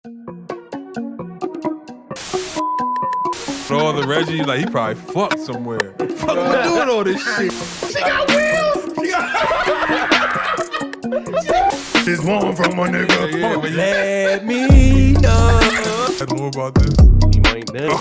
All the Reggie, like he probably fucked somewhere. Fuck, am doing all this shit? She got wheels. This one from my nigga. Yeah, but Let me know. I know about this. He might know.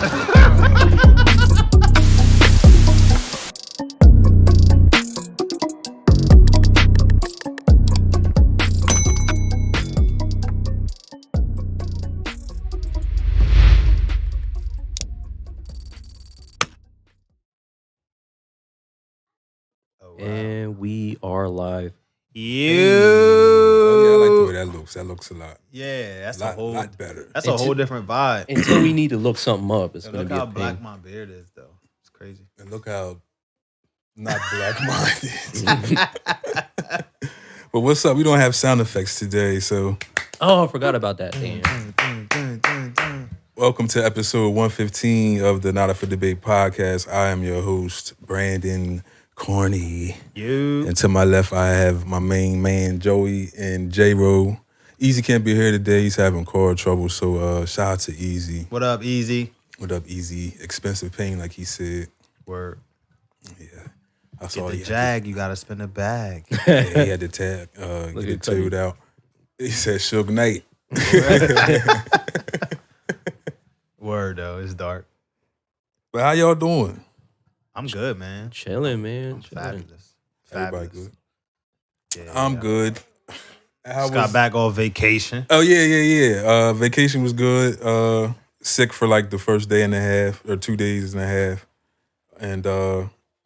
And we are live. Oh, yeah, I like the way that looks. That looks a lot. Yeah, that's lot, a whole lot better. That's a whole different vibe. Until we need to look something up, it's going to Look be a how pain. black my beard is, though. It's crazy. And look how not black-minded. But what's up? We don't have sound effects today, so Oh, I forgot about that. Damn. welcome to episode 115 of the Not Up for Debate podcast. I am your host, Brandon Corny. And to my left, I have my main man, Joey, and J-Ro. Easy can't be here today. He's having car trouble, so shout out to Easy. What up, Easy? What up, Easy? Expensive pain, like he said. Word. Yeah. I Get the jag, you gotta spin a bag. Yeah, he had to tag, get it tailed out. He said Suge Knight. Word, though. It's dark. But how y'all doing? I'm good, man. Chilling, man. I'm Chilling. fabulous. Everybody Fabulous. good? Yeah, I'm good. Just got back on vacation. Oh, yeah. Vacation was good. Sick for like the first day and a half or 2 days and a half. And,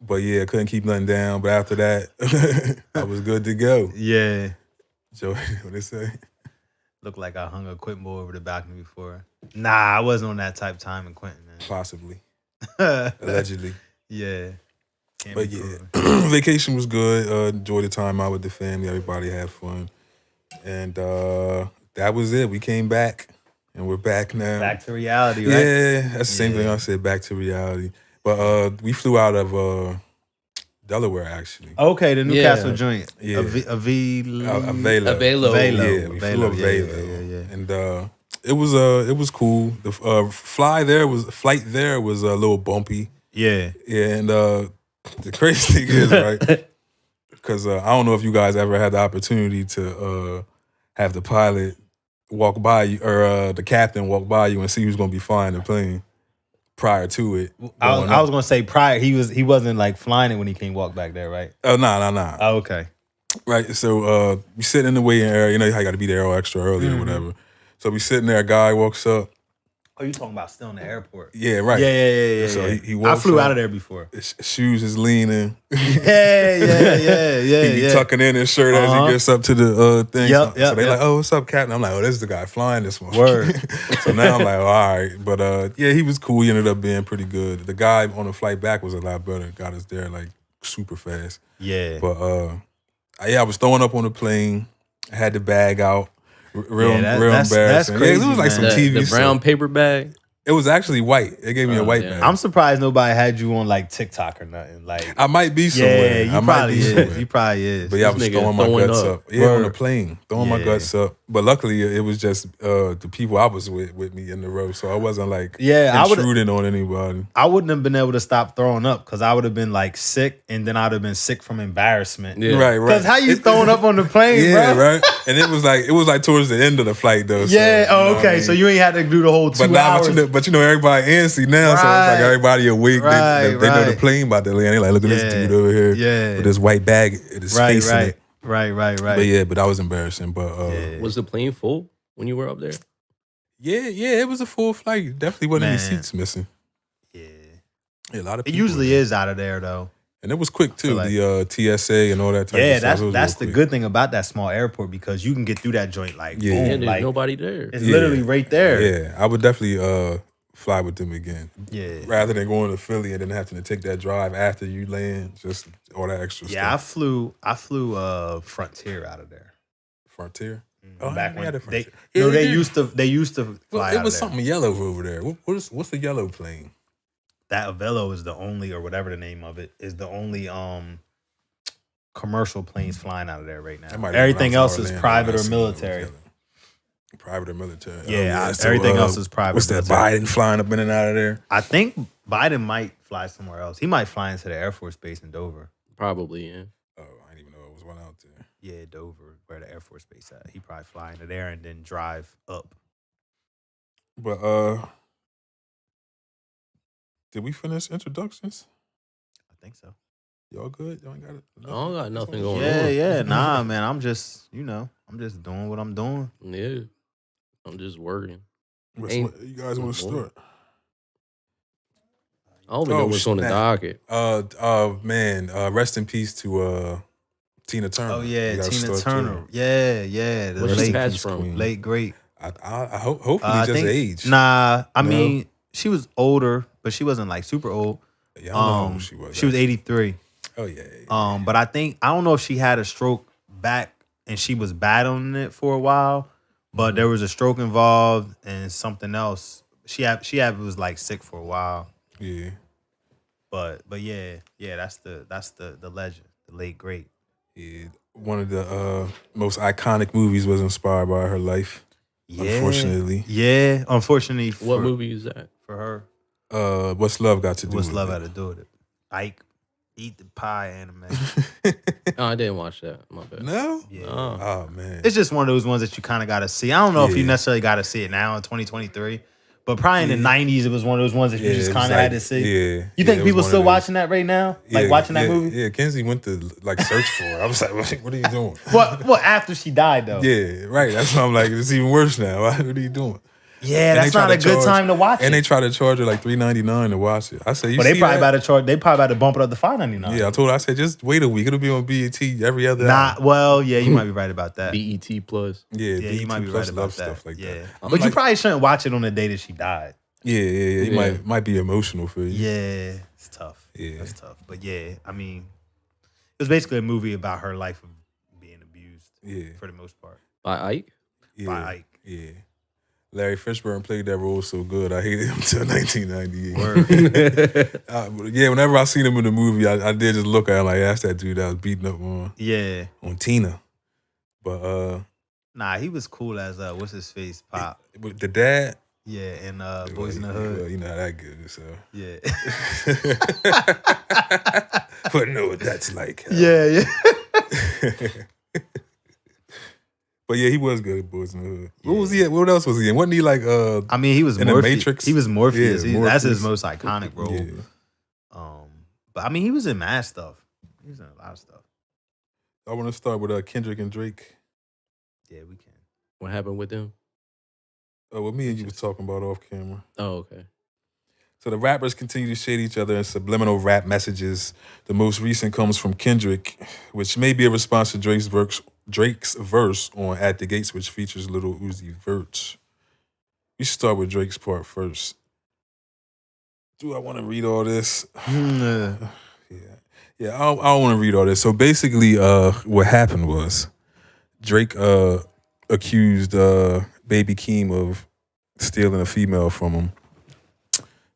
but yeah, couldn't keep nothing down. But after that, I was good to go. Yeah. Joey, what they say? Looked like I hung a Quentin boy over the balcony before. Nah, I wasn't on that type of time in Quentin, man. Possibly. Allegedly. Yeah. Can't But be yeah, proven. vacation was good. Enjoyed the time out with the family. Everybody had fun. And that was it. We came back, and we're back now. Back to reality, right? Yeah, that's the same thing I said, back to reality. But we flew out of Delaware, actually. Okay, the Newcastle joint. Yeah. Avelo. Available. Yeah, we flew up Velo. Yeah. And it was cool. The flight there was a little bumpy. Yeah. Yeah, and the crazy thing is, right, because I don't know if you guys ever had the opportunity to have the pilot walk by you, or the captain walk by you and see who's going to be flying the plane prior to it. I was going to say prior, he wasn't like flying it when he came walk back there, right? Oh, nah. Oh, okay. Right, so we sit in the waiting area. You know how you got to be there all extra early or whatever. So we sitting there, a guy walks up. Oh, you talking about still in the airport? Yeah, right. Yeah. So he I walks flew up, out of there before. his shoes is leaning. Yeah. He tucking in his shirt as he gets up to the thing. Yep, so they like, oh, what's up, Captain? I'm like, oh, this is the guy flying this one. Word. So now I'm like, oh, all right. But yeah, he was cool. He ended up being pretty good. The guy on the flight back was a lot better. Got us there like super fast. Yeah. But I was throwing up on the plane. I had the bag out. Real embarrassing. That's crazy, it was like some man. TV The brown stuff. paper bag. It was actually white. They gave me a white yeah. bag. I'm surprised nobody had you on like TikTok or nothing. Like, I might be somewhere. yeah, I might be somewhere. You probably is. But yeah, I This was nigga throwing my throwing guts up. up. Yeah, on the Word. plane. Throwing my Yeah. guts up. But luckily, it was just the people I was with me in the row. So I wasn't like Yeah, intruding on anybody. I wouldn't have been able to stop throwing up because I would have been like sick, and then I'd have been sick from embarrassment. Yeah. Right. Because how you throwing up on the plane, Yeah, bro? right. And it was like towards the end of the flight though. So, Yeah. you know what I Okay. mean? So you ain't had to do the whole 2 But now, hours. but you know, everybody antsy now, so it's like Right. everybody awake. They know the Right. plane about to land. They like, look at this Yeah. dude over here Yeah. with this white bag at his face in it. Right. But yeah, but that was embarrassing. But Yeah. Was the plane full when you were up there? yeah, it was a full flight. Definitely wasn't any Man. seats missing. Yeah. Yeah, a lot of It people. usually is out of there though. And it was quick too. Like- The TSA and all that type Yeah, of stuff. It was that's real the quick. good thing about that small airport because you can get through that joint like Yeah. boom, And there's like nobody there. it's Yeah. literally right there. Yeah, I would definitely fly with them again. Yeah. Rather than going to Philly and then having to take that drive after you land, just all that extra Yeah, I stuff. flew Frontier out of there. Frontier. Back yeah, when the they Frontier. Yeah, they did. used to fly Well, out it was of there. something yellow over there. What's the yellow plane? That Avelo is the only, or whatever the name of it, is the only commercial planes flying out of there right That now. might have been Everything when I was else in is Orlando, private I or seen it was military. yellow. Private or military? Yeah, So, everything else is private. What's that? military. Biden flying up in and out of there? I think Biden might fly somewhere else. He might fly into the Air Force Base in Dover. Probably, yeah. Oh, I didn't even know it was one out there. Yeah, Dover, where the Air Force Base at. He probably fly into there and then drive up. But did we finish introductions? I think so. Y'all good? Y'all ain't got it? I don't got nothing going on. Yeah. Nah, man. I'm just doing what I'm doing. Yeah. I'm just working. You guys want to start? I don't even know what's on the docket. Man, rest in peace to Tina Turner. Oh yeah, Tina Turner. Yeah. What's she passed from? Late great. I hope hopefully just age. Nah, I mean she was older, but she wasn't like super old. Yeah, I know she was. She was 83. Oh yeah. But I don't know if she had a stroke back and she was battling it for a while, but there was a stroke involved and something else. She was like sick for a while. Yeah. But yeah, that's the legend, the late great. Yeah. One of the most iconic movies was inspired by her life. Yeah. Unfortunately. Yeah, unfortunately. What movie is that? For her? What's Love Got to Do What's with Love it? Got to Do with it? Ike, Eat the Pie anime. Oh, I didn't watch that. My bad. No? Yeah. Oh man. It's just one of those ones that you kind of got to see. I don't know if you necessarily got to see it now in 2023, but probably in the 90s, it was one of those ones that you just kind of had to see. Yeah. You think people still watching that right now? Like watching that movie? Yeah, Kenzie went to like search for it. I was like, what are you doing? Well, after she died though. Yeah, right. That's why I'm like, it's even worse now. What are you doing? Yeah, that's not a good time to watch it. And they try to charge her like $3.99 to watch it. I said, but they probably about to charge. They probably about to bump it up to $5.99. Yeah, I told her, I said, just wait a week. It'll be on BET every other hour. Well, yeah, you might be right about that. BET Plus. Yeah, BET you might be Plus right about love that. Stuff like yeah. that. But you probably shouldn't watch it on the day that she died. Yeah. It might be emotional for you. Yeah, it's tough. Yeah, that's tough. But yeah, I mean, it was basically a movie about her life of being abused. Yeah, for the most part. By Ike. Yeah. By Ike. Yeah. Larry Fishburne played that role so good. I hated him until 1998. Yeah, whenever I seen him in the movie, I did just look at him like, that's that dude that was beating up on Tina. But nah, he was cool as what's his face, Pop. With the dad. Yeah, and Boys in the Hood. Well, you know how that goes, so. Yeah. But know what that's like. Yeah. But yeah, he was good at Boys in the Hood. What was he at? What else was he in? Wasn't he like I mean, he was in Morpheus. The Matrix? He was Morpheus. Yeah, That's his most iconic role. Yeah. But I mean, he was in mad stuff. He was in a lot of stuff. I want to start with Kendrick and Drake. Yeah, we can. What happened with them? What me and you was talking about off camera. Oh, okay. So the rappers continue to shade each other in subliminal rap messages. The most recent comes from Kendrick, which may be a response to Drake's verse on At the Gates, which features Lil Uzi Vert. We should start with Drake's part first. Do I want to read all this? Yeah, I don't want to read all this. So basically, what happened was Drake accused Baby Keem of stealing a female from him.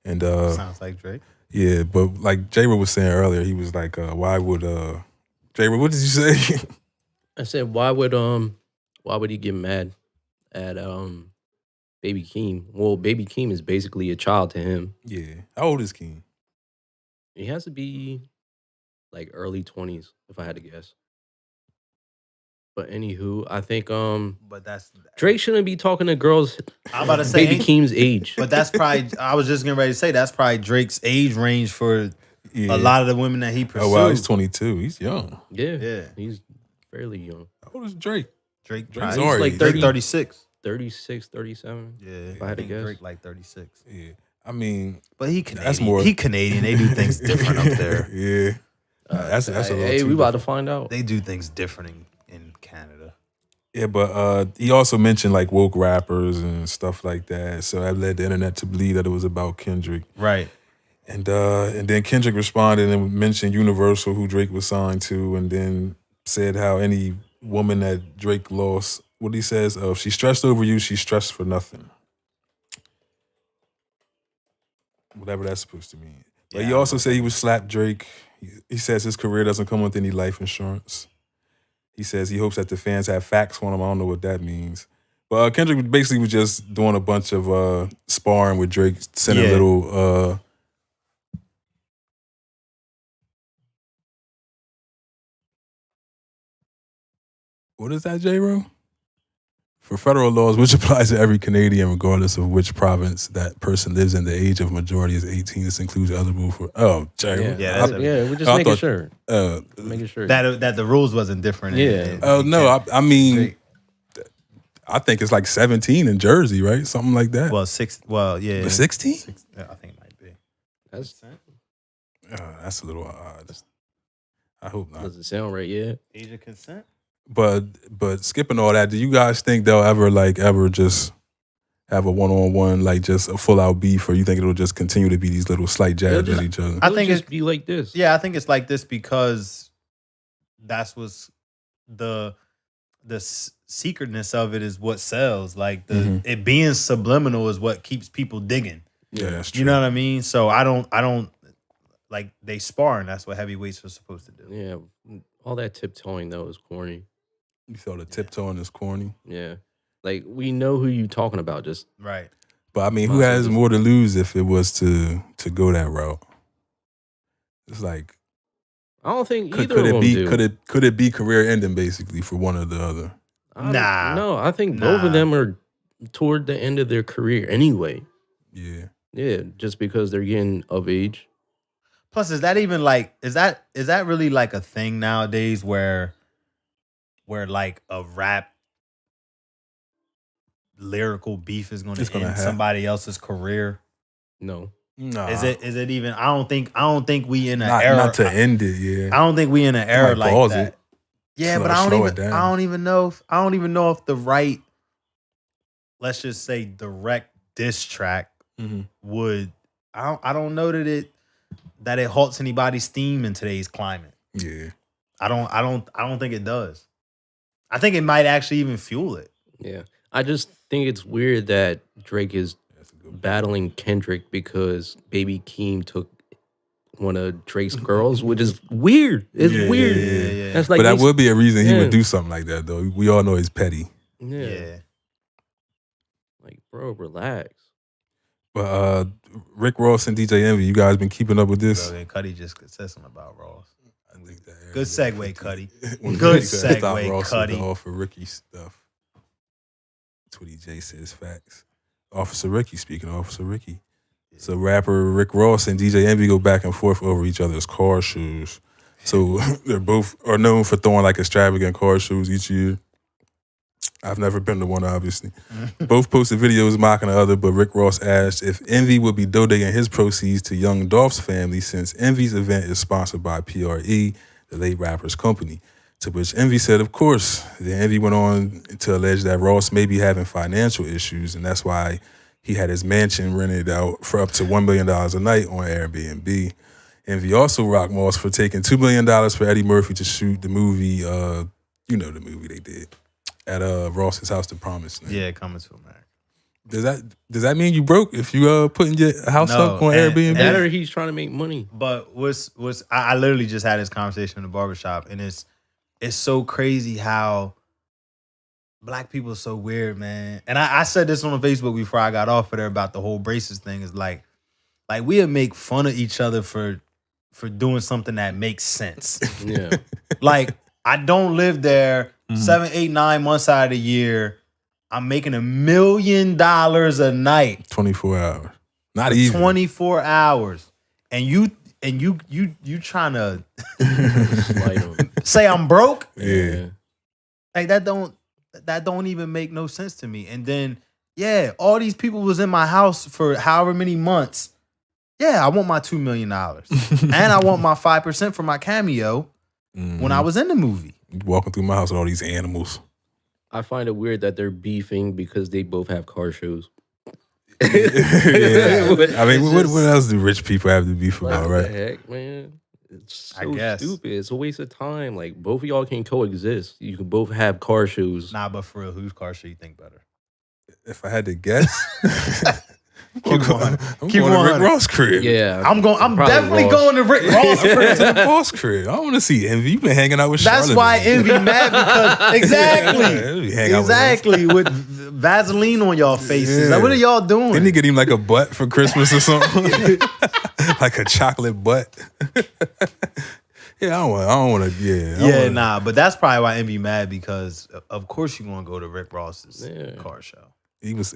And sounds like Drake. Yeah, but like J-Ro was saying earlier, he was like, why would J-Ro, what did you say? I said, why would he get mad at Baby Keem? Well, Baby Keem is basically a child to him. Yeah. How old is Keem? He has to be like early 20s, if I had to guess. But anywho, I think but that's Drake shouldn't be talking to girls I'm about to say Baby Keem's age. But that's probably I was just getting ready to say that's probably Drake's age range for a lot of the women that he pursued. Oh wow, he's 22. He's young. Yeah. He's fairly young. How old is Drake? Drake's like 36. 36, 37. Yeah. If I had to guess. Drake like 36. Yeah. I mean, but he Canadian. That's more. He Canadian. They do things different up there. Yeah. That's a little Hey, too we about to different. find out. They do things different in Canada. Yeah, but he also mentioned like woke rappers and stuff like that. So that led the internet to believe that it was about Kendrick. Right. And then Kendrick responded and mentioned Universal, who Drake was signed to, and then said how any woman that Drake lost, what he says, if she's stressed over you, she's stressed for nothing. Whatever that's supposed to mean. But he also said he would slap Drake. He says his career doesn't come with any life insurance. He says he hopes that the fans have facts on him. I don't know what that means. But Kendrick basically was just doing a bunch of sparring with Drake, sending little. What is that, J-Ro? For federal laws, which applies to every Canadian, regardless of which province that person lives in, the age of majority is 18. This includes eligible for. Oh, J-Ro. We're just making sure. Making sure that the rules wasn't different. No, I mean, I think it's like 17 in Jersey, right? Something like that. Well, 16? 16? I think it might be. That's a little odd. I hope not. Doesn't sound right, yeah. Age of consent? But skipping all that, do you guys think they'll ever just have a one-on-one, like just a full-out beef, or you think it'll just continue to be these little slight jabs at each other? I think it's be like this. Yeah, I think it's like this because that's what's the secretness of it is what sells. Like it being subliminal is what keeps people digging. Yeah, that's true. You know what I mean? So I don't like they spar, and that's what heavyweights are supposed to do. Yeah, all that tiptoeing though is corny. You thought the tiptoeing is corny? Yeah. Like, we know who you talking about, just... Right. But, I mean, who has more to lose if it was to go that route? It's like... I don't think either of them do. Could it be career-ending, basically, for one or the other? Nah. No, I think both of them are toward the end of their career anyway. Yeah. Yeah, just because they're getting of age. Plus, is that even like... Is that really like a thing nowadays where like a rap lyrical beef is going to end somebody else's career? No. Nah. Is it even? I don't think we in an era. Not to end it. Yeah. I don't think we in an era like that. It. Yeah, but I don't even know if the right, let's just say, direct diss track would. I don't know that it halts anybody's steam in today's climate. Yeah. I don't think it does. I think it might actually even fuel it. Yeah. I just think it's weird that Drake is battling Kendrick because Baby Keem took one of Drake's girls, which is weird. It's weird. Yeah. That's like, but that would be a reason he would do something like that, though. We all know he's petty. Yeah. Like, bro, relax. But Rick Ross and DJ Envy, you guys been keeping up with this? Bro, Cuddy just said something about Ross. I think that good segue, Cuddy. Good segue, Ross Cuddy. Off for Ricky stuff. Tweety J says facts. Officer Ricky, speaking of Officer Ricky. So rapper Rick Ross and DJ Envy go back and forth over each other's car shoes. So they're both are known for throwing like extravagant car shoes each year. I've never been to one, obviously. Both posted videos mocking the other, but Rick Ross asked if Envy would be donating his proceeds to Young Dolph's family since Envy's event is sponsored by PRE, the late rapper's company. To which Envy said, of course. Then Envy went on to allege that Ross may be having financial issues, and that's why he had his mansion rented out for up to $1 million a night on Airbnb. Envy also rocked Moss for taking $2 million for Eddie Murphy to shoot the movie, the movie they did at Ross's house, The Promised Land. Yeah, Coming to America. Does that mean you broke if you putting your house up on Airbnb? That or he's trying to make money. But I literally just had this conversation in the barbershop, and it's so crazy how Black people are so weird, man. And I said this on Facebook before I got off of there about the whole braces thing. Is like we'll make fun of each other for doing something that makes sense. Yeah. Like, I don't live there 7, 8, 9 months out of the year. I'm making $1 million a night. 24 hours. Not even. 24 hours. And you trying to say I'm broke? Yeah. Like that don't even make no sense to me. And then, yeah, all these people was in my house for however many months. Yeah, I want my $2 million. And I want my 5% for my cameo when I was in the movie. Walking through my house with all these animals. I find it weird that they're beefing because they both have car shows. Yeah. I mean, what else do rich people have to beef about, right? What the heck, man? It's so stupid. It's a waste of time. Like, both of y'all can coexist. You can both have car shoes. Nah, but for real, whose car should you think better? If I had to guess, Keep I'm going. going Keep to Rick 100. Ross crib. Yeah, I'm probably definitely Ross. going to Rick Ross To crib. the boss crib. I want to see Envy. You been hanging out with That's Charlotte. why Envy mad because Yeah, hang out exactly with Vaseline on y'all faces. Yeah. Like, what are y'all doing? Didn't he get him like a butt for Christmas or something? Like a chocolate butt. Yeah, I don't want to. Yeah, Nah, but that's probably why Envy mad because of course you want to go to Rick Ross's car show. He was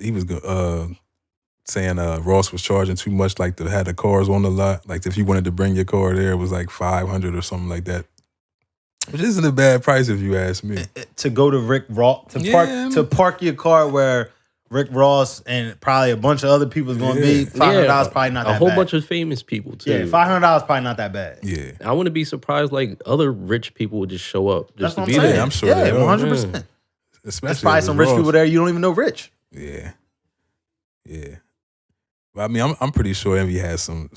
saying Ross was charging too much, like to have the cars on the lot. Like if you wanted to bring your car there, it was like $500 or something like that. Which isn't a bad price if you ask me. To go to Rick Ross to park your car where Rick Ross and probably a bunch of other people is going to be $500 probably not that bad. A whole bunch of famous people too. Yeah, $500 probably not that bad. Yeah, I wouldn't be surprised like other rich people would just show up just That's to what be I'm saying. there. I'm sure Yeah, they are. 100%. Especially There's probably some rich people there you don't even know rich. Yeah. But I mean, I'm pretty sure Envy has some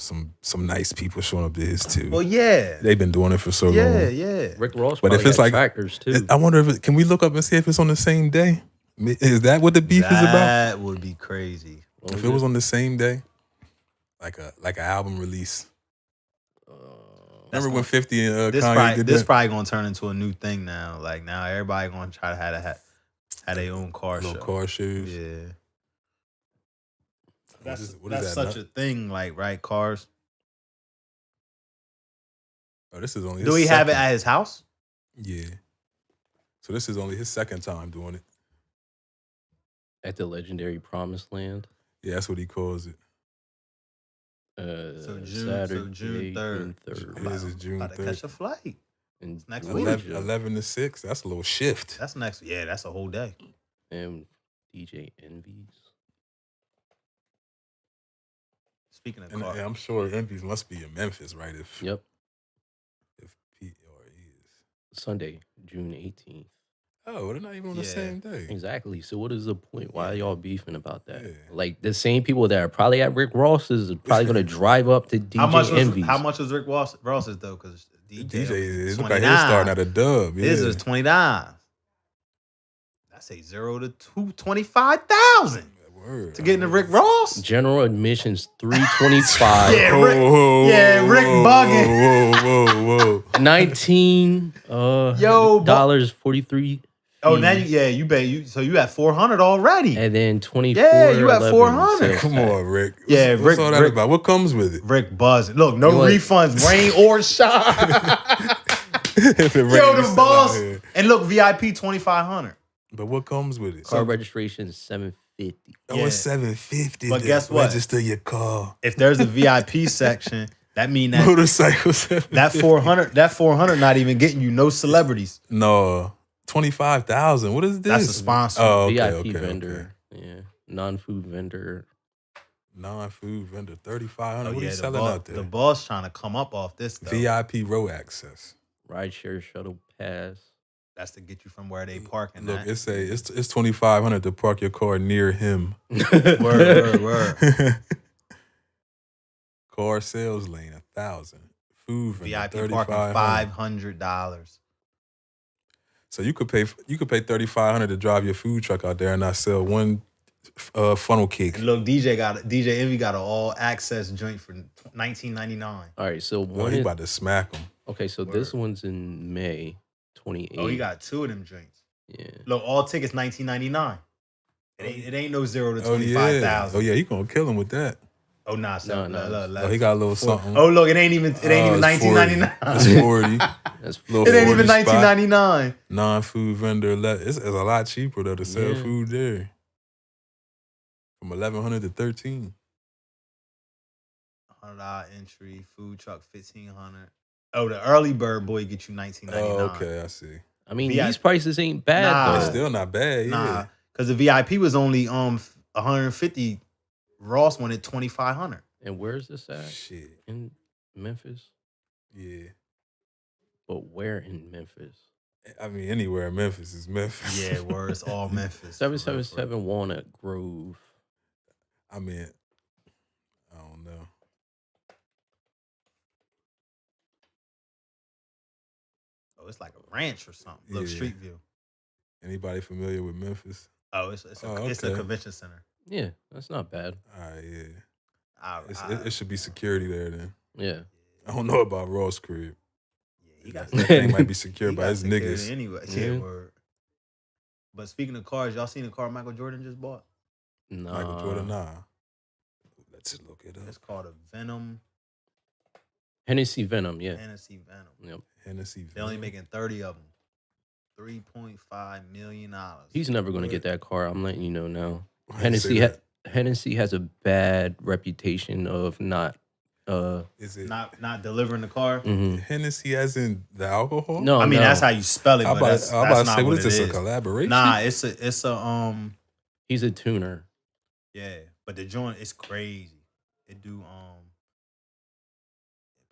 nice people showing up to his too. Well, yeah. They've been doing it for so long. Yeah. Rick Ross, But if it's like tractors too. I wonder if can we look up and see if it's on the same day? Is that what the beef is about? That would be crazy. If it was on the same day, like an album release. Remember when 50 and Kanye did this that? probably gonna turn into a new thing now. Like now everybody gonna try to have their own car show. Car shows. Yeah. That's that, such a thing, like, right? Cars. Oh, this is only. Do he have it at his house? Yeah. So this is only his second time doing it. At the legendary Promised Land. Yeah, that's what he calls it. So Saturday, June 3rd. This is June 3rd. To catch a flight. And Next 11 to 6. That's a little shift. That's next. Yeah, that's a whole day. And DJ Envy's. Speaking of And cars, I'm sure Envy's must be in Memphis, right? If Pete or he is. Sunday, June 18th. Oh, they're not even on the same day. Exactly. So what is the point? Why are y'all beefing about that? Yeah. Like the same people that are probably at Rick Ross's are probably going to drive up to DJ Envy's. how much was Rick Ross's though? Because DJ is look like he's starting at a dub. Yeah. This is $20. I say 0 to 25,000 to get into Rick Ross. General admissions $325. Rick bugging. Whoa. 19 dollars 43. Oh, now you bet so you at 400 already. And then 24. Yeah, you at 400. Come on, Rick. Yeah, what's all that Rick, about? What comes with it? Rick buzzing. Look, no refunds, rain or shine. Yo, the boss. And look, VIP 2,500. But what comes with it? Car registration is $750. Oh, it's $750. But guess what? Register your car. If there's a VIP section, that mean that motorcycles. that 400 not even getting you no celebrities. No. 25,000. What is this? That's a sponsor. Oh, VIP vendor. Okay. Yeah. Non-food vendor. Non-food vendor. 3,500. What are you selling boss, out there? The boss trying to come up off this though. VIP row access. Rideshare shuttle pass. That's to get you from where they parking. Look, it's 2,500 to park your car near him. Word. Car sales lane 1,000. Food vendor, VIP parking $500. So you could pay $3,500 to drive your food truck out there and not sell one funnel cake. And look, DJ Envy got an all access joint for $19.99. All right, so he about to smack them. Okay, so this one's in May 28th. Oh, he got two of them joints. Yeah. Look, all tickets $19.99. It ain't no 0 to 25,000. Oh yeah, you gonna kill him with that. Oh nah, no. He got a little something. Oh look, it ain't even $19.99. It's 40. That's it ain't even $19.99. Non-food vendor. It's a lot cheaper though to sell food there. From 1,100 to 13. $100 entry, food truck $1,500. Oh, the early bird boy get you $19.99. Oh, okay, I see. I mean, these prices ain't bad though. It's still not bad. Nah, because the VIP was only $150. Ross wanted $2,500. And where's this at? Shit. In Memphis? Yeah. But where in Memphis? I mean, anywhere in Memphis is Memphis. Yeah, where it's all Memphis. 777 Walnut Grove. I mean, I don't know. Oh, it's like a ranch or something. Look, Street View. Anybody familiar with Memphis? Oh, it's a convention center. Yeah, that's not bad. All right, yeah. I It should be security there then. Yeah. I don't know about Ross' crib. he got That thing might be secured he by got his security niggas. anyway. Yeah. Yeah, word. But speaking of cars, y'all seen the car Michael Jordan just bought? Michael Jordan, nah. Let's look it It's up. called a Venom. Hennessy Venom, yeah. Hennessy Venom. Yep. Hennessy. They're only making 30 of them. $3.5 million. He's never going to get that car. I'm letting you know now. Why you say that? Hennessy has a bad reputation of not. Is it Not delivering the car? Mhm. Hennessy as in the alcohol? No, I mean, no. that's how you spell it, I'm but about, that's I'm about to not say, what what is it this, a is. collaboration? Nah, it's a He's a tuner. yeah, but the joint is crazy. It do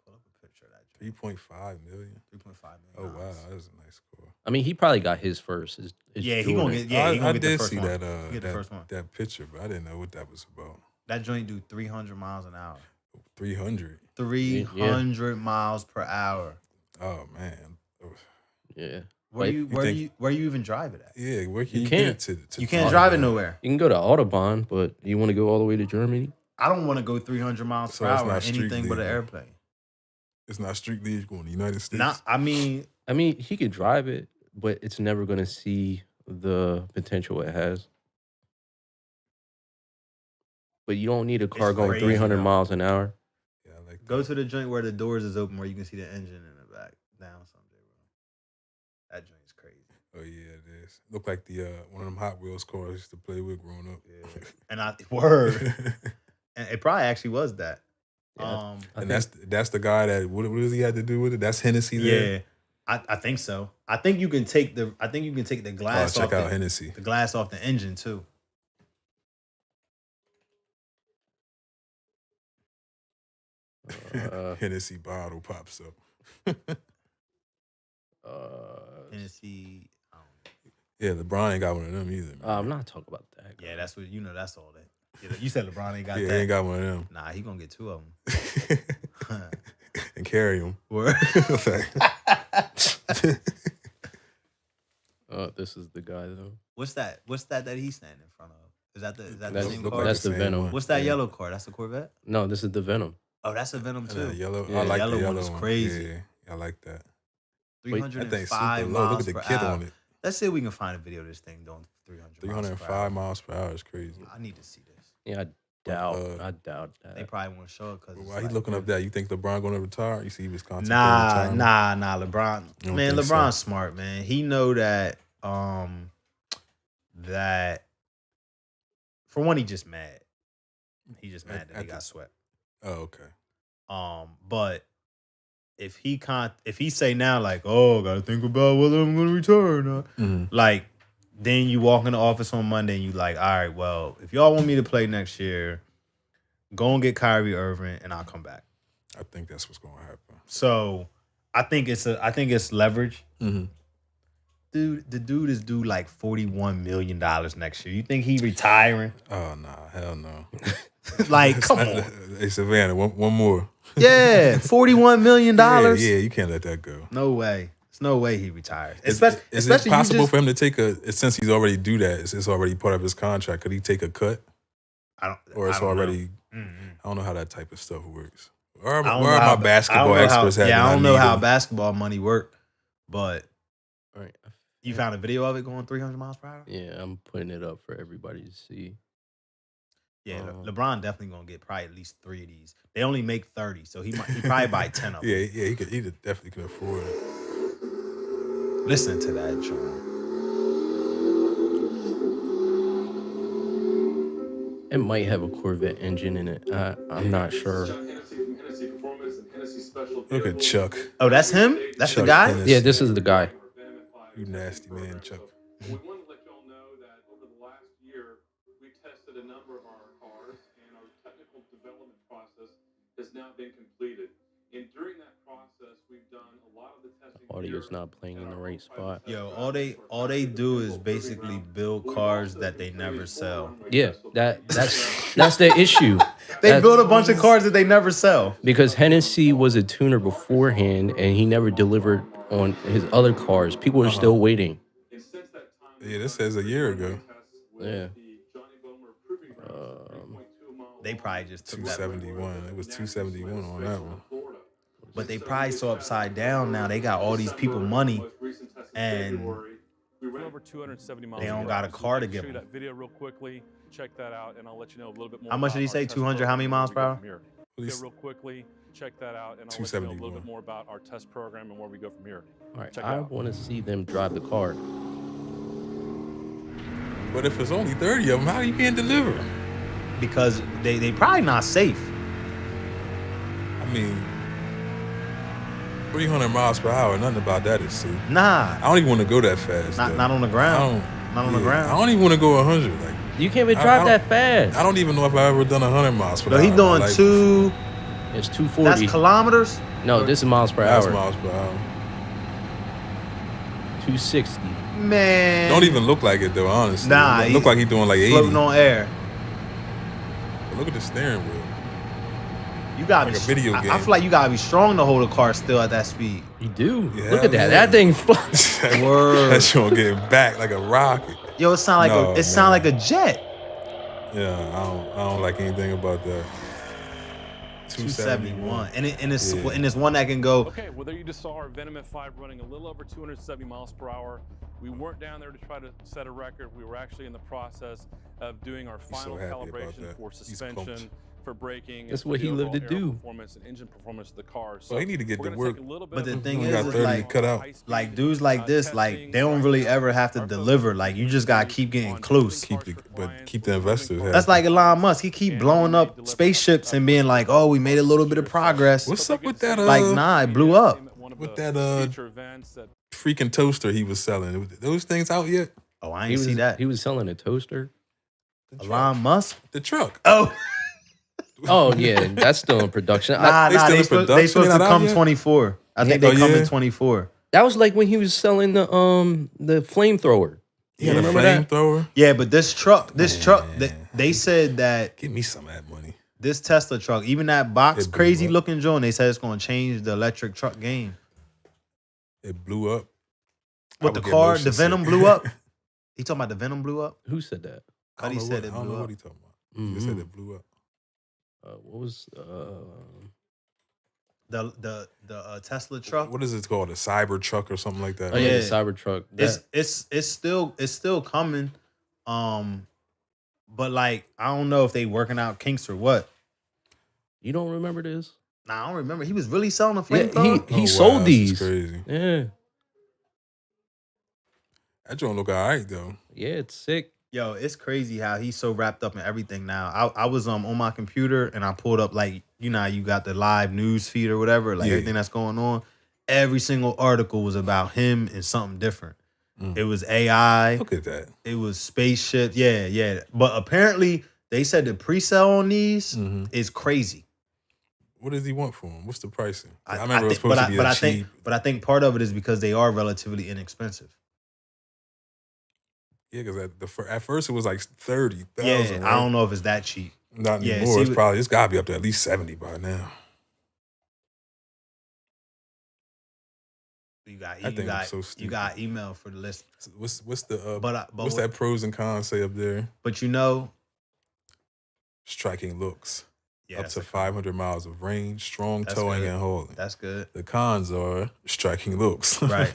pull up a picture of that joint. 3.5 million. 3.5 Oh, million. wow. That's a nice car. I mean, he probably got his first. His Yeah, he gonna Jordan. get. He gonna I get the did first see one. that, He get the first one. that picture, but I didn't know what that was about. That joint do 300 miles an hour. 300. 300 miles per hour. Oh, man. Oh, Yeah. Where Like, you where you even drive it at? yeah, where can You you get can't. it to You can't drive it Florida? nowhere. You can go to Autobahn, but you want to go all the way to Germany? I don't want to go 300 miles So per it's hour not on street anything but an legal. airplane. It's not street legal going to the United States. Not, I mean, He could drive it, but it's never going to see the potential it has. But you don't need a car going crazy, 300 though. miles an hour. Yeah, I like that. go to the joint where the doors is open, where you can see the engine in the back down someday, bro. That joint is crazy. Oh, yeah, it is. Look like the one of them Hot Wheels cars I used to play with growing up. Yeah. And I word, and it probably actually was that. Yeah. And that's the guy that what does he have to do with it? That's Hennessy there. Yeah, I think so. I think you can take the glass Check off out the, Hennessy. the glass off the engine too. Hennessy bottle pops up. Hennessy. I don't know. Yeah, LeBron ain't got one of them either. Man. I'm not talking about that. Yeah, that's what you know. That's all that. You said LeBron ain't got Yeah, that. he ain't got one of them. Nah, he gonna get two of them. And carry them. Word. This is the guy though. What's that he's standing in front of? Is that the That's, same look car? like that's the same Venom. one. What's that Yeah. yellow car? That's the Corvette? No, this is the Venom. Oh, that's a Venom And too. that yellow. Yeah, I like yellow the one yellow is one. crazy. Yeah, I like that. That 305 thing's super low. miles Look at the per kid hour. on it. Let's see if we can find a video of this thing doing 305 miles per hour is crazy. I need to see this. Yeah, I doubt that. They probably won't show it because Why he looking up that? You think LeBron gonna retire? You see he was contemplating Nah. retirement? LeBron, You don't man, think LeBron's so? smart, man. He know that that for one, he just mad. He just mad that he got swept. Oh, okay. But if he say now like, oh, gotta think about whether I'm gonna retire or not, like, then you walk in the office on Monday and you like, all right, well, if y'all want me to play next year, go and get Kyrie Irving and I'll come back. I think that's what's gonna happen. So I think it's leverage. Mm-hmm. Dude, the dude is due like $41 million next year. You think he retiring? Oh nah, hell no. Like, come on. Hey Savannah, one more. Yeah, $41 million. Yeah, you can't let that go. No way. There's no way he retires. Is Especially it possible for him to take since he's already do that? It's already part of his contract. Could he take a cut? Or it's already. I don't know how that type of stuff works. Where are my basketball experts at? Yeah, I don't know how basketball money work, but All right. you found a video of it going 300 miles per hour? Yeah, I'm putting it up for everybody to see. Yeah, LeBron definitely gonna get probably at least 3 of these. They only make 30, so he probably buy 10 of them. Yeah, he definitely can afford it. Listen to that, John. It might have a Corvette engine in it. I'm not sure. Look at Chuck. Oh, that's him? That's the Chuck guy? Hennessy. Yeah, this is the guy. You nasty man, Chuck. We wanted to let y'all know that over the last year, we tested a number of our cars, and our technical development process has now been completed. And during that process, we've done a lot of the testing. Audio's not playing in the right spot. Yo, all they do is basically build cars that they never sell. Yeah, that's the issue. They build a bunch of cars that they never sell. Because Hennessy was a tuner beforehand, and he never delivered on his other cars. People are still waiting. Yeah, this says a year ago. Yeah. They probably just took that. 271. It was 271 on that one. But they probably so upside down now. They got all these people money, and over 270 miles. they don't got a car to give Show you them. that video real quickly. Check that out, and I'll let you know a little bit more. How much did he say? 200? How many miles per hour? Real quickly. Check that out, and I'll let you know a little bit more about our test program and where we go from here. All right, I want to see them drive the car. But if it's only 30 of them, how you can't deliver? Because they probably not safe. I mean, 300 miles per hour, nothing about that is safe. Nah, I don't even want to go that fast. not on the ground. Not on the ground. I don't even want to go 100. Like, You can't even drive that fast. I don't even know if I've ever done 100 miles per hour. No, he doing like, two. It's 240. That's kilometers. No, this is miles per That's hour. miles per hour. 260. Man, Don't even look like it though, honestly. Nah, Look like he's doing like 80. floating on air. But look at the steering wheel. You gotta Like be a video I game. feel like you gotta be strong to hold a car still at that speed. You do. Yeah, Look at that. man. That thing. Word. That shit gonna get back like a rocket. Yo, it sound like No, it sound man. like a jet. Yeah, I don't like anything about that. 271, and it's Yeah. and it's one that can go. Okay, well, there you just saw our Venom F5 running a little over 270 miles per hour. We weren't down there to try to set a record. We were actually in the process of doing our final happy about calibration that. for He's suspension, pumped. for braking. That's and for what the he lived to overall aero do. Performance and engine performance of the car. So Well, he need to get we're to gonna work. take a little bit But the of thing We is, got 30 like, cut out. like dudes like this, like they don't really ever have to deliver. Like you just gotta keep getting close. Keep the investors happy. That's like Elon Musk. He keep blowing up spaceships and being like, "Oh, we made a little bit of progress." What's up with that? Like, nah, it blew up. With that freaking toaster he was selling. Those things out yet? Oh, I ain't see that. He was selling a toaster. Elon Musk. The truck. Oh, Oh yeah, that's still in production. nah, they nah. still They in supposed production? to Not out come yet? 24. I think they Oh, come yeah? in 24. That was like when he was selling the flamethrower. He had a remember that? flamethrower. Yeah, but this truck, they said that Give me some of that money. this Tesla truck, even that box It blew crazy up. looking joint, they said it's going to change the electric truck game. It blew up. I With the would get car, motion the Venom sick. blew up. He talking about the Venom blew up? Who said that? I don't Cuddy know said what- it I don't blew know up. what he talking about. He said it blew up. What was The Tesla truck. What is it called? A cyber truck or something like that? Oh yeah, Yeah. the Cybertruck. It's still coming. But like I don't know if they working out kinks or what. You don't remember this? Nah, I don't remember. He was really selling a Yeah, flamethrower. he Oh, sold wow, this these. is crazy. Yeah, That joint look all right though. yeah, it's sick. Yo, it's crazy how he's so wrapped up in everything now. I was on my computer and I pulled up like how you got the live news feed or whatever, like Yeah. everything that's going on. Every single article was about him and something different. It was AI. Look at that. It was spaceship. Yeah. But apparently they said the pre-sale on these is crazy. What does he want for him? What's the pricing? I I remember it was think- supposed to be cheap. but I think part of it is because they are relatively inexpensive. Yeah, because at first it was like 30,000. Yeah, right? I don't know if it's that cheap. Not Yeah, anymore. see It's what- probably it's got to be up to at least 70 by now. You got That thing looks so you stupid. got email for the list. What's the But what's that pros and cons say up there? But you know, Striking looks. yeah, up that's to 500 miles of range, strong That's towing good. and hauling. That's good. The cons are striking looks. Right.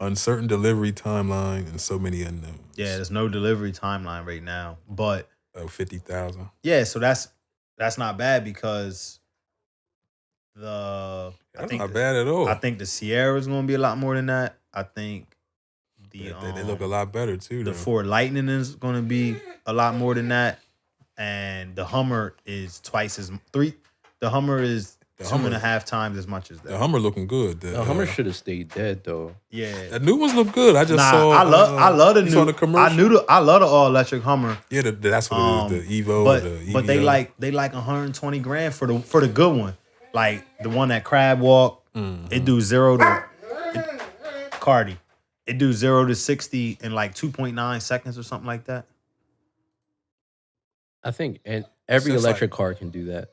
Uncertain delivery timeline and so many unknowns. Yeah, there's no delivery timeline right now. But 50,000. yeah, so that's not bad because I That's think not bad at all. I think the Sierra is going to be a lot more than that. I think the they look a lot better too. the though. Ford Lightning is going to be a lot more than that, and the Hummer is The Hummer is The 2.5 times as much as that. The Hummer looking good. The Hummer should have stayed dead though. Yeah. The new ones look good. I just Nah, saw. I love the you new. saw the commercial. I love the all electric Hummer. Yeah, that's what it is. The Evo. But the but they EVO. like 120 grand for the good one, like the one that crab walk. It do 0 to Cardi. It do 0 to 60 in like 2.9 seconds or something like that. I think every just electric car can do that.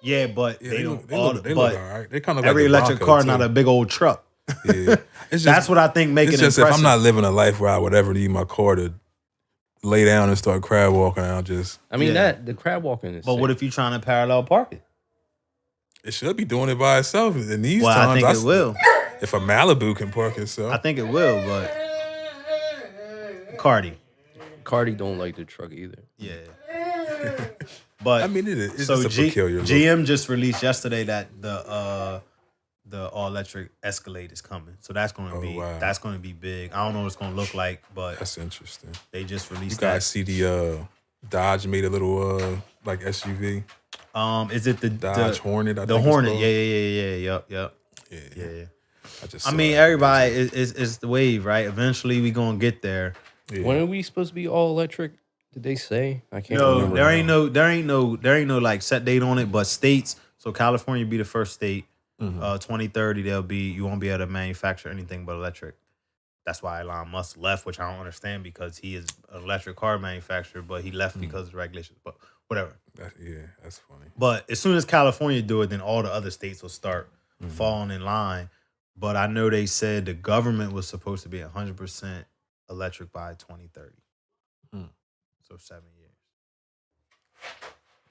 Yeah, but Yeah, they look, don't. they But look all right. They kind of every like the electric Bronco, car too. not a big old truck. Yeah, it's just, That's what I think make it's it just impressive. if I'm not living a life where I would ever need my car to lay down and start crab walking. I'll just. I mean Yeah. the crab walking is. But what if you trying to parallel park it? It should be doing it by itself in these Well, times. I think it will. If a Malibu can park itself, I think it will, but Cardi. Cardi don't like the truck either. Yeah. But I mean, it's so just a peculiar look. GM just released yesterday that the all electric Escalade is coming. So that's going to be big. I don't know what it's going to look like, but That's interesting. they just You released guys that. see the Dodge made a little like SUV. Is it the Dodge Hornet? I The think it's Hornet. called. Yeah. Yep. Yeah. Yeah. I I mean, everybody is the wave, right? Eventually, we gonna get there. Yeah. When are we supposed to be all electric? Did they say? I can't No, remember. there ain't no like set date on it, but states. So California be the first state. 2030, you won't be able to manufacture anything but electric. That's why Elon Musk left, which I don't understand because he is an electric car manufacturer, but he left because of regulations. But whatever. That's funny. But as soon as California do it, then all the other states will start falling in line. But I know they said the government was supposed to be 100% electric by 2030. So 7 years.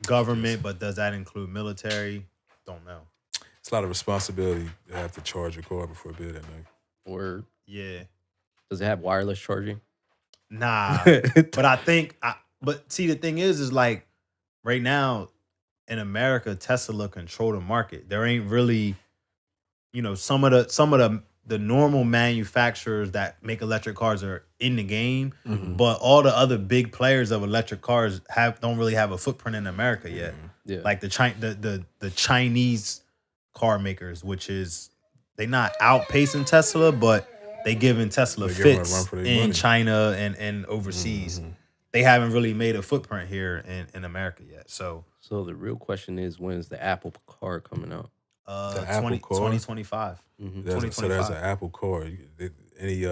Government, but does that include military? Don't know. It's a lot of responsibility to have to charge your car before bed at night. Or Yeah. does it have wireless charging? Nah. But I think but see the thing is like right now in America, Tesla control the market. There ain't really, some of the normal manufacturers that make electric cars are in the game, but all the other big players of electric cars don't really have a footprint in America yet. Yeah. Like the Chinese car makers, which is they not outpacing Tesla, but they giving Tesla They giving 'em a fits run for their in money. China and overseas. They haven't really made a footprint here in America yet. So So the real question is, when is the Apple car coming out? The Apple car? 2025. So there's 2025. an Apple car. Any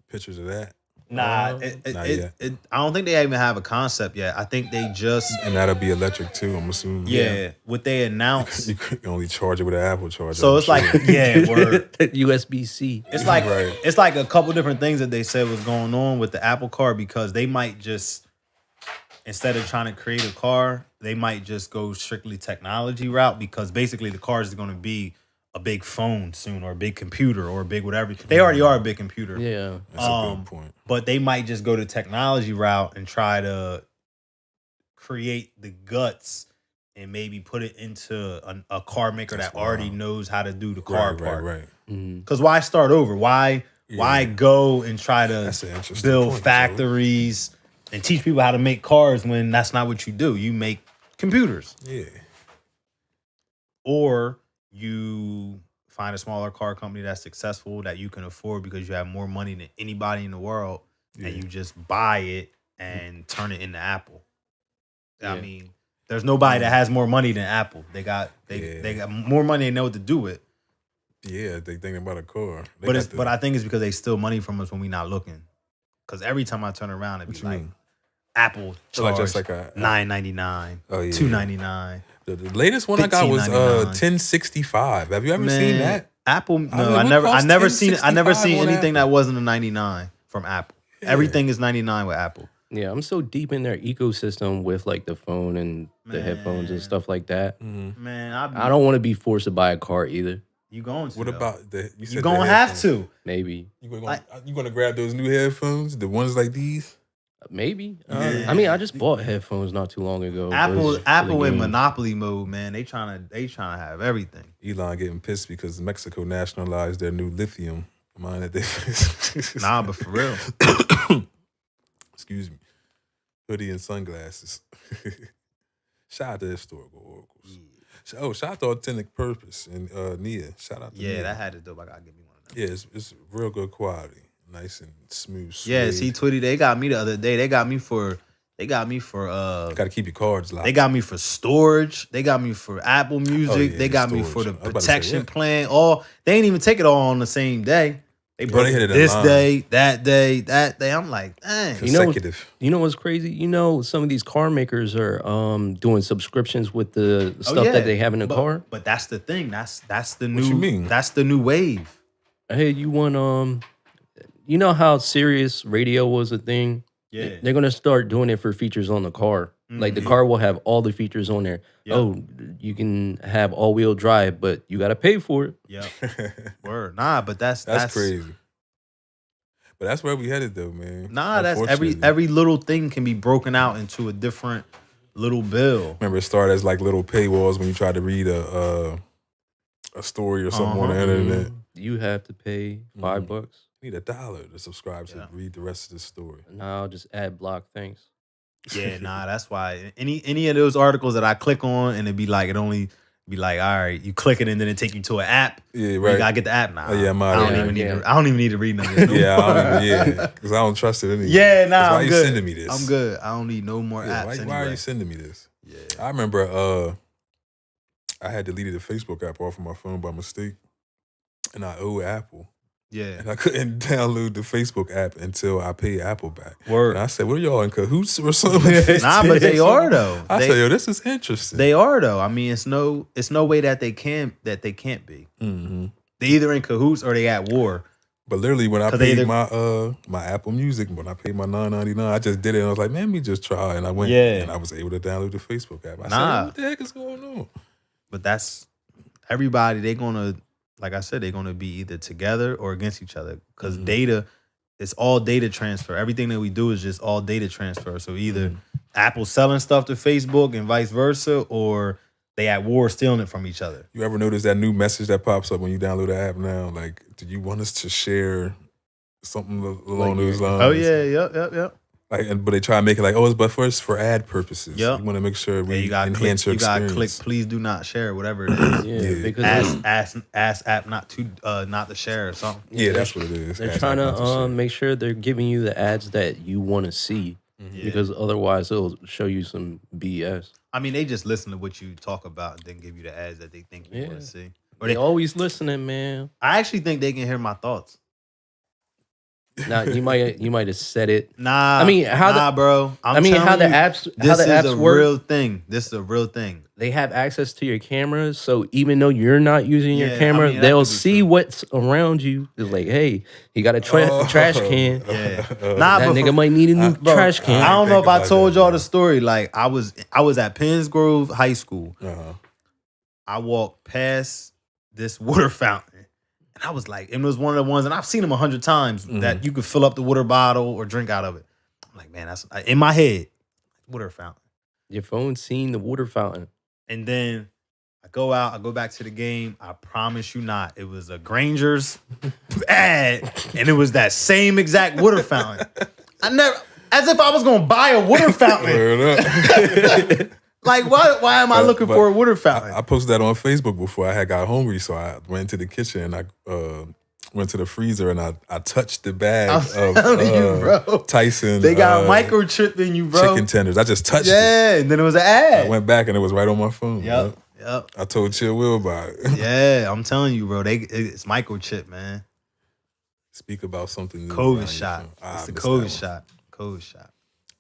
pictures of that? Nah, Not yet. I don't think they even have a concept yet. I think they just And that'll be electric too, I'm assuming. what they announced. You can only charge it with an Apple charger. So I'm it's sure. like word. USB-C. It's like Right. it's like a couple different things that they said was going on with the Apple car because they might just instead of trying to create a car, they might just go strictly technology route because basically the car is going to be a big phone soon or a big computer or a big whatever. They already are a big computer. Yeah. That's a good point. But they might just go the technology route and try to create the guts and maybe put it into a car maker That's that already wild. knows how to do the car part. Right. Because why start over? Why go and try to That's an interesting build point, factories and teach people how to make cars when that's not what you do? You make computers. Yeah. Or you find a smaller car company that's successful that you can afford because you have more money than anybody in the world and you just buy it and turn it into Apple. I Yeah. mean, there's nobody that has more money than Apple. They got more money, they know what to do with. Yeah, they thinking about a car. But I think it's because they steal money from us when we not looking. Because every time I turn around, it be What you like mean? Apple So like charge just like a $9.99, Oh, yeah. $2.99. The latest one I got was $15.99. 1065. Have you ever seen that? Apple? mean, No, what I costs never seen it. I never seen $10.65 on anything Apple? that wasn't a 99 from Apple. Everything is 99 with Apple. Yeah, I'm so deep in their ecosystem with like the phone and the headphones and stuff like that. Man, I don't want to be forced to buy a car either. You going to? What though. about the? You You gonna have to. Maybe. You gonna grab those new headphones, the ones like these? Maybe. I mean, I just bought headphones not too long ago. Apple in monopoly mode, man. They trying to have everything. Elon getting pissed because Mexico nationalized their new lithium mine that they. Nah, but for real. Excuse me. Hoodie and sunglasses. Shout out to Historical Oracles. Oh, shout out to Authentic Purpose and Nia. Shout out to Nia. Yeah, that had to dope. I gotta give me one of them. Yeah, it's real good quality. Nice and smooth. Yeah, see, Twitty, they got me the other day. They got me for Gotta keep your cards locked. they got me for storage. They got me for Apple Music. yeah, they got me for storage. the I was about to say, protection what? plan. They ain't even take it all on the same day. They Bro, broke they hit it it in this line. day, that day, that day. I'm like, dang. Consecutive. You know what's crazy? You know, some of these car makers are doing subscriptions with the stuff yeah. that they have in the But- car. But that's the thing. That's the new. you mean? That's the new wave. Hey, you want you know how Sirius radio was a thing? Yeah. They're gonna start doing it for features on the car. Like the car will have all the features on there. Yep. Oh, you can have all-wheel drive, but you gotta pay for it. Yep. Word. Nah, but that's crazy. But that's where we headed though, man. Nah, that's Unfortunately. every little thing can be broken out into a different little bill. Remember, it started as like little paywalls when you tried to read a story or something on the internet. You have to pay $5. You need $1 to subscribe to read the rest of the story. Now I'll just add block things. Yeah, nah, that's why any of those articles that I click on and it only be like, all right, you click it and then it take you to an app. Yeah, right. You gotta get the app now. Oh, yeah, I don't even need to read none of this. Because I don't trust it anymore. Yeah, nah, why I'm you good. sending me this? I'm good. I don't need no more apps. Why are you sending me this? Yeah, I remember I had deleted the Facebook app off of my phone by mistake, and I owe Apple. Yeah. And I couldn't download the Facebook app until I paid Apple back. Word. And I said, what are y'all in cahoots or something? Nah, but they are though. I said, yo, this is interesting. They are though. I mean, it's no way that they can't be. Mm-hmm. They either in cahoots or they at war. But literally, when I paid my Apple Music, when I paid my $9.99, I just did it. And I was like, man, let me just try. And I went, and I was able to download the Facebook app. I said, what the heck is going on? But that's everybody. They're gonna, like I said, they're gonna be either together or against each other because data. It's all data transfer. Everything that we do is just all data transfer. So either Apple selling stuff to Facebook and vice versa, or they at war stealing it from each other. You ever notice that new message that pops up when you download the app now? Like, do you want us to share something along those lines? Oh yeah, yep. Like, but they try to make it like, it's but first for ad purposes. Yep. You want to make sure we click, enhance your experience. You got to click, please do not share, whatever it is. Yeah, because ask app not to share or something. Yeah, that's what it is. They're trying to make sure they're giving you the ads that you want to see, because otherwise it'll show you some BS. I mean, they just listen to what you talk about and then give you the ads that they think you want to see. Or they always listening, man. I actually think they can hear my thoughts. Now you might have said it. Nah, I mean, bro. How the apps work. Real thing. This is a real thing. They have access to your cameras, so even though you're not using your camera, they'll see what's around you. It's like, hey, he got a trash can. Yeah, that nigga might need a new trash can. I don't know if I told y'all the story. Like I was at Penns Grove High School. I walked past this water fountain. And I was like, it was one of the ones, and I've seen them 100 times, that you could fill up the water bottle or drink out of it. I'm like, man, that's in my head, water fountain. Your phone seen the water fountain. And then I go back to the game. I promise you not. It was a Granger's ad, and it was that same exact water fountain. As if I was going to buy a water fountain. Like, why am I looking for a water fountain? I posted that on Facebook before I had got hungry, so I went into the kitchen and I went to the freezer and I touched the bag of Tyson. They got microchip in you, bro. Chicken tenders. I just touched it. Yeah, and then it was an ad. I went back and it was right on my phone. Yep. I told Chill Will about it. Yeah, I'm telling you, bro. It's microchip, man. Speak about something new. COVID shot. It's the COVID shot. COVID shot.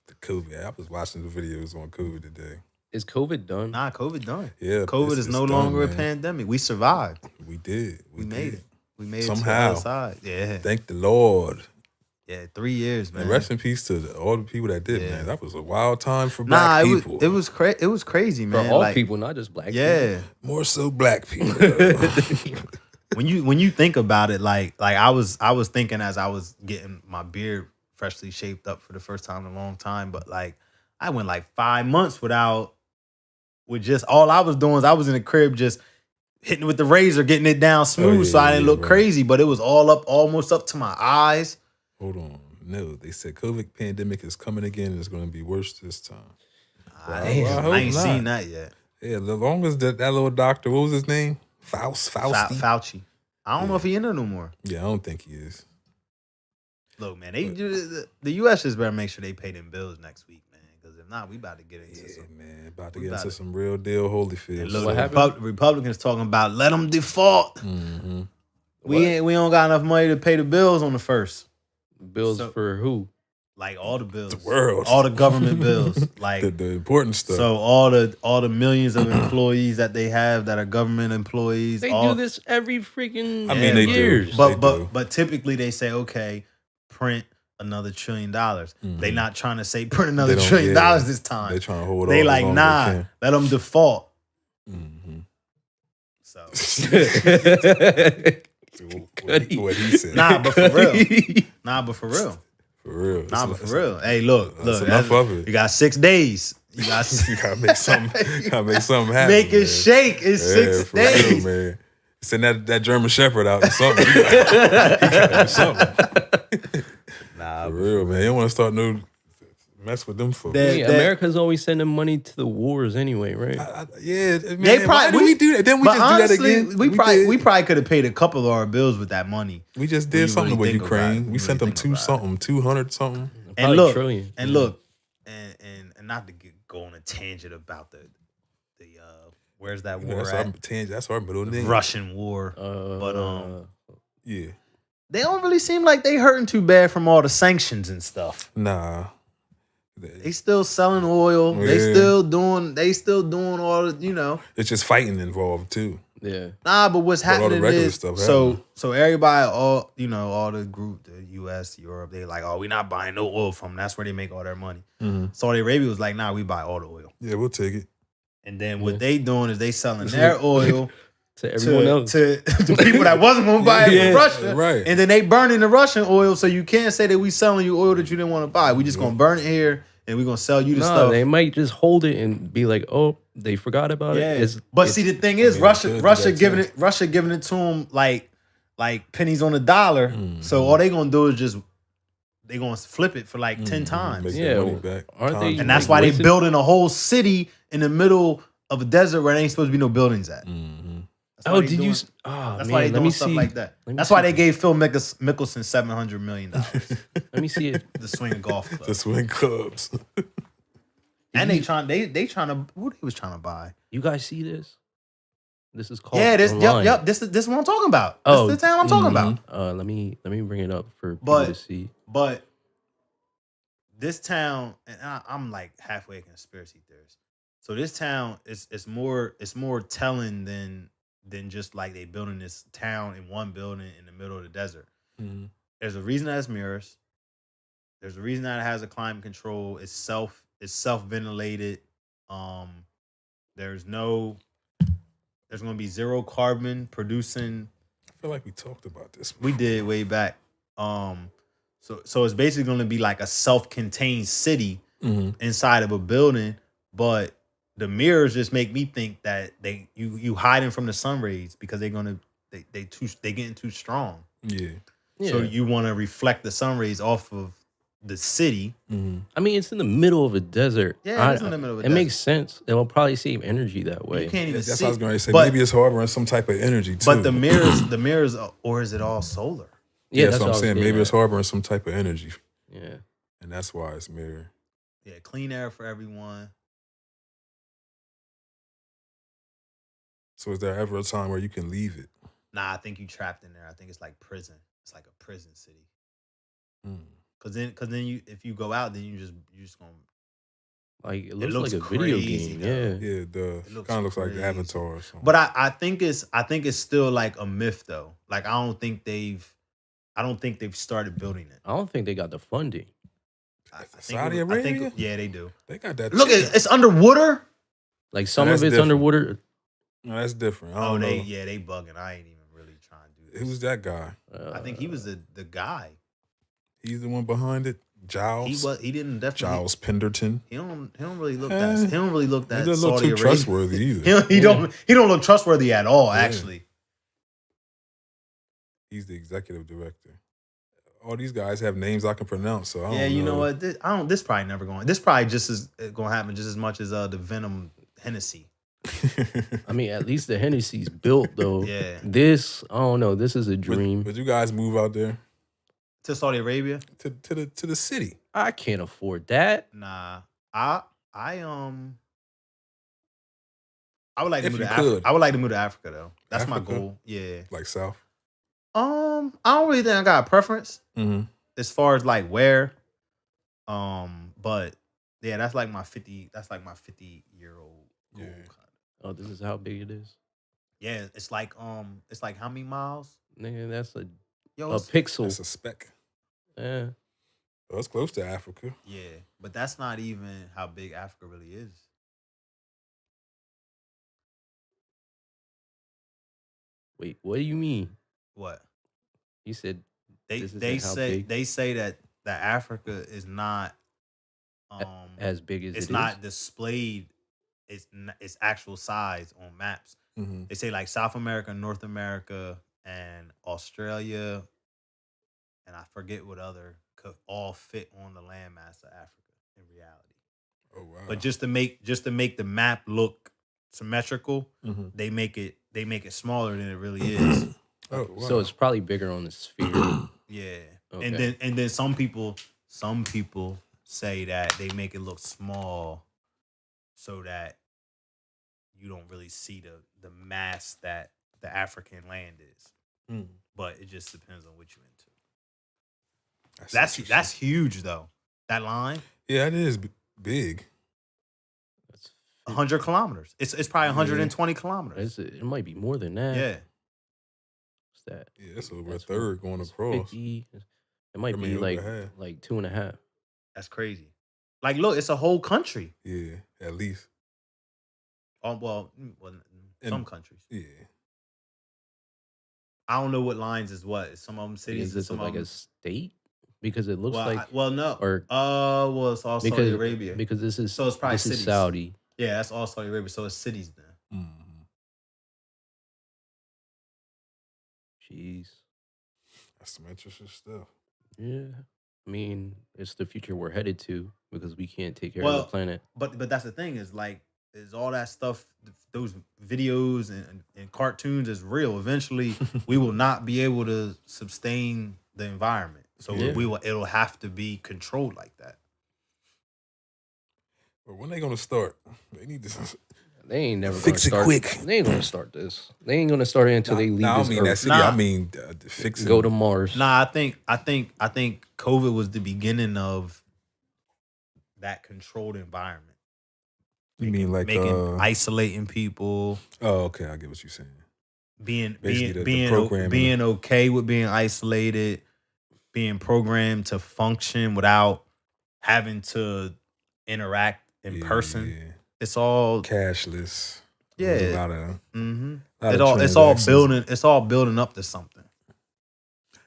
The COVID. I was watching the videos on COVID today. Is COVID done? Nah, COVID done. Yeah, COVID is no longer a pandemic. We survived. We did. We made it. We made somehow. It to the other side. Yeah. Thank the Lord. Yeah, 3 years, man. And rest in peace to all the people that did, man. That was a wild time for black people. It was crazy, man. For all people, not just black people. Yeah. More so black people. When you think about it, like I was thinking as I was getting my beard freshly shaped up for the first time in a long time, but like I went like 5 months with just all I was doing is I was in the crib just hitting it with the razor, getting it down smooth so I didn't look crazy, but it was all up, almost up to my eyes. Hold on. No, they said COVID pandemic is coming again and it's going to be worse this time. I ain't seen that yet. Yeah, the long as that little doctor, what was his name? Fauci. I don't know if he in there no more. Yeah, I don't think he is. Look, man, the U.S. just better make sure they pay them bills next week, man. Because if not, we about to get into some real deal Holyfield. Look, what happened? Republicans talking about let them default. Mm-hmm. We don't got enough money to pay the bills on the first. Bills for who? Like all the bills, the world, all the government bills, like the important stuff. So all the millions of employees that they have that are government employees. They do this every freaking they years. do. But typically they say, okay, print another $1 trillion. They not trying to say print They another $1 don't- trillion yeah. this time. They trying to hold They off like, as long nah, as they can. let them default. Mm-hmm. So What he said. nah, but for real. Nah, but for real. For real. Nah, but for real. Hey, look. That's enough of it. You got 6 days. You got You gotta make something happen. make it man. shake. It's Yeah, 6 for real, days. man. Send that German Shepherd out or something. You gotta do something. Nah, For real, man. You don't want to start mess with them folks. That- America's always sending money to the wars anyway, right? Yeah, man. They Why probably did we do that? Then we but just honestly, do that again. We probably could have paid a couple of our bills with that money. We just when did you something really with think about it. Ukraine. When We you sent really them think about it. 200 something. And Probably look, trillion. and look, and not to go on a tangent about the where's that war at? That's our middle name. Russian war. But Yeah. they don't really seem like they hurting too bad from all the sanctions and stuff. Nah. They still selling oil. They Yeah. still doing all the, It's just fighting involved too. Yeah. Nah, but what's But all the happening regular is stuff so happening. so everybody, all the group, the US, Europe, they like, oh, we not buying no oil from them. That's where they make all their money. Mhm. Saudi Arabia was like, nah, we buy all the oil. Yeah, we'll take it. And then what they doing is they selling their oil To everyone else. to the people that wasn't gonna buy it Yeah, from Russia. right. And then they burning the Russian oil, so you can't say that we selling you oil that you didn't want to buy. We just gonna burn it here and we gonna sell you the No, stuff. they might just hold it and be like, "Oh, they forgot about Yeah, it." but see, the thing is, I mean, Russia they should do that Russia giving it to them like pennies on the dollar. So all they gonna do is just they gonna flip it for like 10 times, Make Yeah, their money back. aren't Time they- back. and that's like why they wasted- building a whole city in the middle of a desert where there ain't supposed to be no buildings at. That's why Oh, they did doing- you? Oh, That's man, why they let doing me stuff see. like that. Let me That's why see. they gave Phil Mickelson $700 million. Let me see it. The swing golf club. The swing clubs. And they trying to who they was trying to buy. You guys see this? This is called. Yeah, this online. yep. This is what I'm talking about. Oh, This is the town I'm talking about. Let me bring it up for people But- to see. But this town, and I'm like halfway a conspiracy theorist. So this town is more telling than just like they building this town in one building in the middle of the desert. Mhm. There's a reason that it's mirrors. There's a reason that it has a climate control. It's self ventilated. There's going to be zero carbon producing. I feel like we talked about this. We did way back. So it's basically going to be like a self-contained city inside of a building, but the mirrors just make me think that you hiding from the sun rays because they getting too strong. Yeah. So Yeah. you want to reflect the sun rays off of the city. I mean, it's in the middle of a desert. Yeah, it's in the middle of a It makes sense. It will probably save energy that way. You can't even That's see. what I was going to say. But, Maybe it's harboring some type of energy too. but the mirrors, or is it all solar? Yeah, that's what I I'm was saying. getting Maybe it's at. harboring some type of energy, Yeah. and that's why it's mirror. Yeah, clean air for everyone. So is there ever a time where you can leave it? Nah, I think you trapped in there. I think it's like prison. It's like a prison city. Mm. Cause then if you go out, then you just gonna. Like it looks, looks like a video crazy, game. though. Yeah. Yeah, It looks kind of looks like the crazy. Avatar or something. But I think it's still like a myth though. Like I don't think they've started building it. I don't think they got the funding. I think Saudi Arabia? yeah, they do. They got that. Look, chicken. it's underwater. Like some that's of it's different. underwater. No, that's different. I Oh, don't know. they bugging. I ain't even really trying to do this. Who's that guy? I think he was the guy. He's the one behind it. Giles. He didn't definitely. Giles Penderton. He don't really look that. He don't really look He that doesn't look Saudi too Arabia. trustworthy either. He don't look trustworthy at all. Actually, He's the executive director. All these guys have names I can pronounce, so I don't know. yeah. You know what? This probably never going. This probably just is going to happen just as much as the Venom Hennessy. I mean, at least the Hennessy's built though. Yeah. This, I don't know. This is a dream. Would you guys move out there To Saudi Arabia? to the city? I can't afford that. Nah. I would like to If move you to Africa. could. I would like to move to Africa though. That's my Africa? goal. Yeah. Like South? I don't really think I got a preference Mm-hmm. as far as like where. But yeah, that's like my 50-year-old goal. Yeah. Kinda. Oh, this is how big it is. Yeah, it's like how many miles? Nigga, that's a Yo, pixel. That's a speck. Yeah. Oh, it's close to Africa. Yeah, but that's not even how big Africa really is. Wait, what do you mean? What? You said They this they isn't how say big, they say that Africa is not as big as it's it not is? displayed its actual size on maps. Mm-hmm. They say like South America, North America, and Australia, and I forget what other could all fit on the landmass of Africa in reality. Oh wow. But just to make the map look symmetrical, Mhm. they make it smaller than it really is. Oh wow. So it's probably bigger on the sphere. Yeah. Okay. And then some people say that they make it look small so that you don't really see the mass that the African land is. Mm. But it just depends on what you're into. That's That's huge though. That line, yeah, it is big. That's 100 kilometers. It's probably 120 kilometers. it might be more than that. Yeah. What's that? Yeah, that's over That's a third going that's across. 50. It might I mean, be over like half. 2.5. That's crazy. Like, look, it's a whole country. Yeah, at least. Well, some And- countries. Yeah. I don't know what lines is what. Some of them cities. Is this some like of a them, state? Because it looks well, like no. or Well, it's all Saudi because Arabia. because this is So it's probably this is cities. Saudi. Yeah, that's all Saudi Arabia. So it's cities then. Mm-hmm. Jeez. That's some interesting stuff. Yeah. I mean, it's the future we're headed to because we can't take care of Well, the planet. But that's the thing is like is all that stuff, those videos and cartoons is real. Eventually, we will not be able to sustain the environment. So Yeah. it'll have to be controlled like that. But when they gonna start? They need to They ain't never Fix it gonna start. quick. They ain't gonna start this. They ain't gonna start it until they leave I this don't mean that earth. city. Nah. I mean fix it. Go to Mars. Nah, I think COVID was the beginning of that controlled environment. You mean like Isolating people, Oh, okay, I get what you're saying. Basically, the programming. being okay with being isolated, being programmed to function without having to interact in person. Yeah. It's all Cashless. Yeah. There's a lot of it's all building up to something.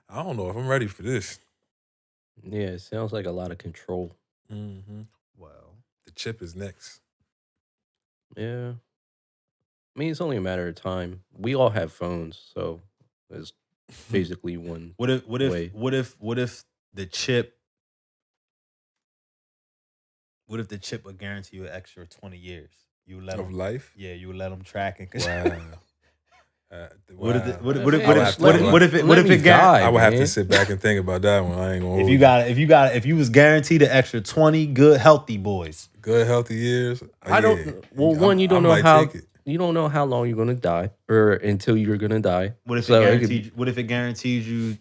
I don't know if I'm ready for this. Yeah, it sounds like a lot of control. Mm-hmm. Well, The chip is next. Yeah. I mean, it's only a matter of time. We all have phones, so it's basically one. what if way. the chip would guarantee you an extra 20 years? You would let Of them, life? yeah, you would let them track it. Wow. What if Wow. what Man, if let me it die, I would have man. to sit back and think about that one. I ain't gonna. if you was guaranteed an extra 20 good healthy boys? Good healthy years. I don't. yeah. Well, one, you don't I know might how take it. you don't know how long you're gonna die, or until you're gonna die. What if So it could guaranteed be what if it guaranteed you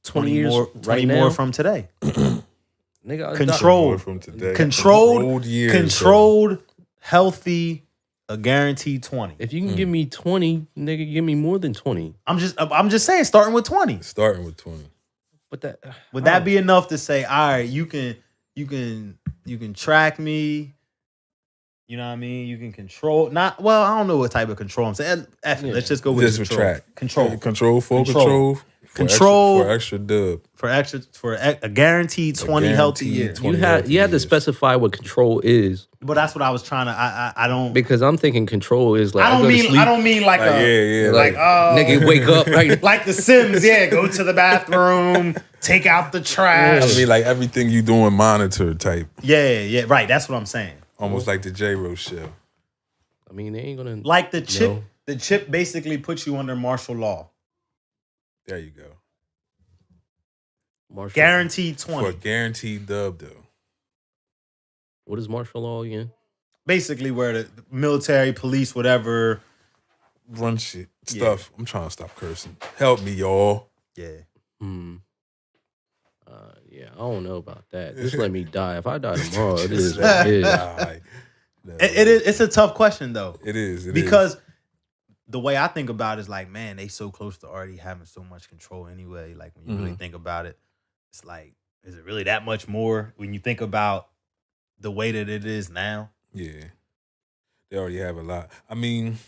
20 years more, 20 right more now? from today? Nigga, I Control. More from today. Controlled years. controlled, healthy, a guaranteed 20. If you can give me 20, nigga, give me more than 20. I'm just saying, starting with 20. Starting with 20. But that Would that be enough to say, all right, you can track me? You know what I mean? You can control. I don't know what type of control I'm saying. Let's just go with Just with control. track. Control. Control, full Control. control. Control. For extra dub. For a guaranteed 20 healthy guaranteed years. 20 you had to years. specify what control is, But that's what I was trying to. I don't. because I'm thinking control is like I go to sleep, don't mean like a. Yeah. Like, nigga wake up right. like the Sims, yeah. Go to the bathroom, take out the trash. I mean, like everything you doing monitored type. Yeah, right. That's what I'm saying. Almost like the J-Rose show. I mean, they ain't gonna Like the chip, No. the chip basically puts you under martial law. There you go. martial. Guaranteed For a 20. guaranteed dub, though. What is martial law again? Basically, where the military, police, whatever. Run shit. Yeah. Stuff. I'm trying to stop cursing. Help me, y'all. Yeah. Yeah, I don't know about that. Just let me die. If I die tomorrow, it is what it is. Alright. It's a tough question though. It is. Because the way I think about it is like, man, they so close to already having so much control anyway. Like when you really think about it, it's like is it really that much more when you think about the way that it is now? Yeah. They already have a lot. I mean,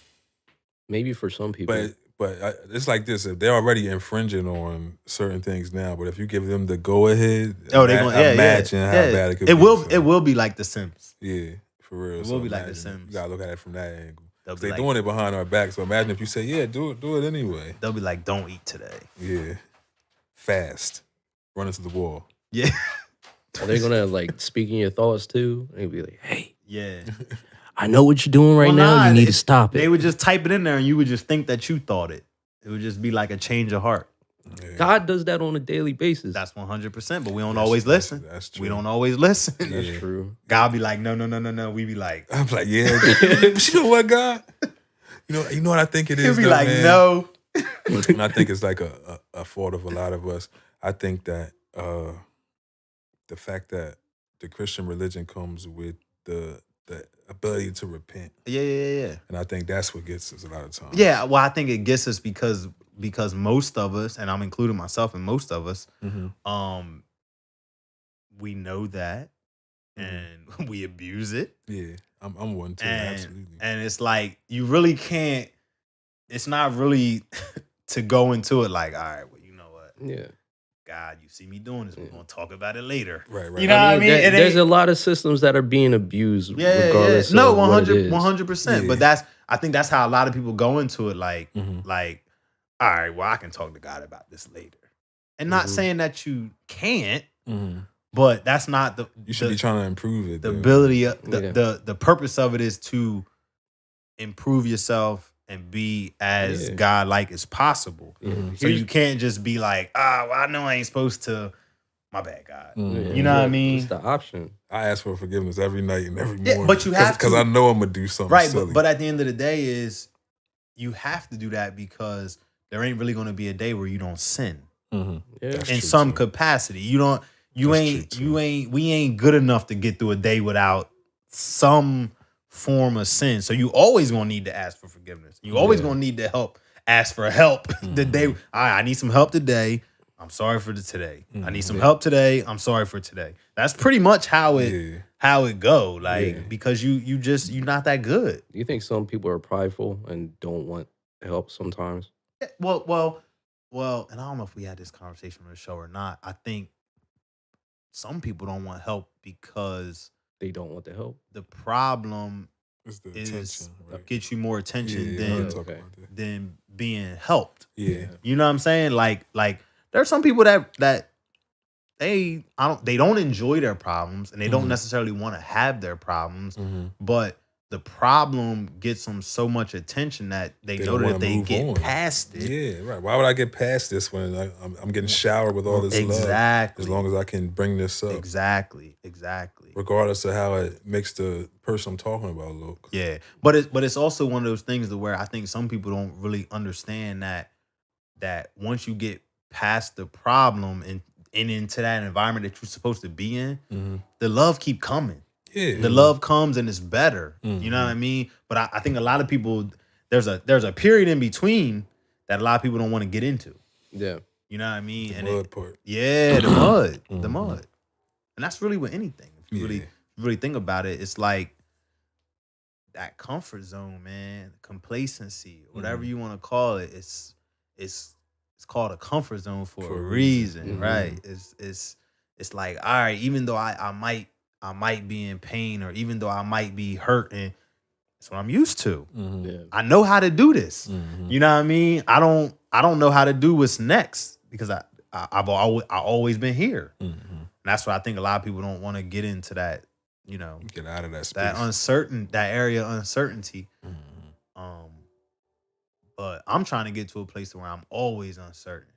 Maybe for some people. but it's like this. If they're already infringing on certain things now, but if you give them the go ahead, imagine how bad it could be. It will be like The Sims. Yeah, for real. It will be like The Sims. You gotta look at it from that angle. They're doing it behind our back. So imagine if you say, "Yeah, do it anyway." They'll be like, "Don't eat today." Yeah, fast, run into the wall. Yeah. Are they gonna like speak in your thoughts too? And be like, "Hey, Yeah. I know what you're doing right now. You need to stop it." They would just type it in there, and you would just think that you thought it. It would just be like a change of heart. Yeah. God does that on a daily basis. That's 100%, but we don't always listen. That's true. We don't always listen. That's true. God be like, no. We be like, I'm like, yeah, but you know what, God? You know what I think it is. he'll be though, like, man? no. And I think it's like a fault of a lot of us. I think that the fact that the Christian religion comes with the ability to repent. Yeah. And I think that's what gets us a lot of times. Yeah, well, I think it gets us because most of us, and I'm including myself and most of us, we know that and we abuse it. Yeah, I'm one too, absolutely. And it's like you really can't. It's not really to go into it like, all right, well, you know what? Yeah. God, you see me doing this. We're gonna talk about it later. Right. You know what I mean? There's a lot of systems that are being abused regardless. No, of 100%. Yeah. But I think that's how a lot of people go into it. Like, all right, well, I can talk to God about this later. And not saying that you can't, but that's not the. You should be trying to improve it. The ability, the purpose of it is to improve yourself and be as God-like as possible. So you can't just be like, well, I know I ain't supposed to. My bad, God. You know what I mean? It's the option. I ask for forgiveness every night and every morning. But you have to. Because I know I'm going to do something right, silly. but at the end of the day is you have to do that because there ain't really going to be a day where you don't sin. In some capacity. We ain't good enough to get through a day without some form of sin. So you always gonna need to ask for forgiveness. You always gonna need to ask for help. The day, all right, I need some help today. I'm sorry for today. I need some help today. I'm sorry for today. That's pretty much how it go. Like because you're not that good. Do you think some people are prideful and don't want help sometimes? Yeah, well, and I don't know if we had this conversation on the show or not. I think some people don't want help because they don't want the help. The problem is get you more attention than being helped. Yeah. You know what I'm saying? Like there are some people that they don't enjoy their problems and they don't necessarily want to have their problems, but the problem gets them so much attention that they know that if they get past it. Yeah, right. Why would I get past this when I'm getting showered with all this love? As long as I can bring this up. Exactly. Regardless of how it makes the person I'm talking about look. Yeah, but it's also one of those things where I think some people don't really understand that once you get past the problem and into that environment that you're supposed to be in, the love keep coming. Yeah. The love comes and it's better. You know what I mean? But I think a lot of people, there's a period in between that a lot of people don't want to get into. Yeah. You know what I mean? The mud part. Yeah, the mud. The mud. And that's really with anything. If you really think about it, it's like that comfort zone, man. Complacency, whatever you want to call it. It's called a comfort zone for a reason, right? It's like, all right, even though I might be in pain or even though I might be hurting, that's what I'm used to. Yeah. I know how to do this. You know what I mean? I don't know how to do what's next because I've always been here. And that's why I think a lot of people don't want to get into that, get out of that space. That area of uncertainty. But I'm trying to get to a place where I'm always uncertain.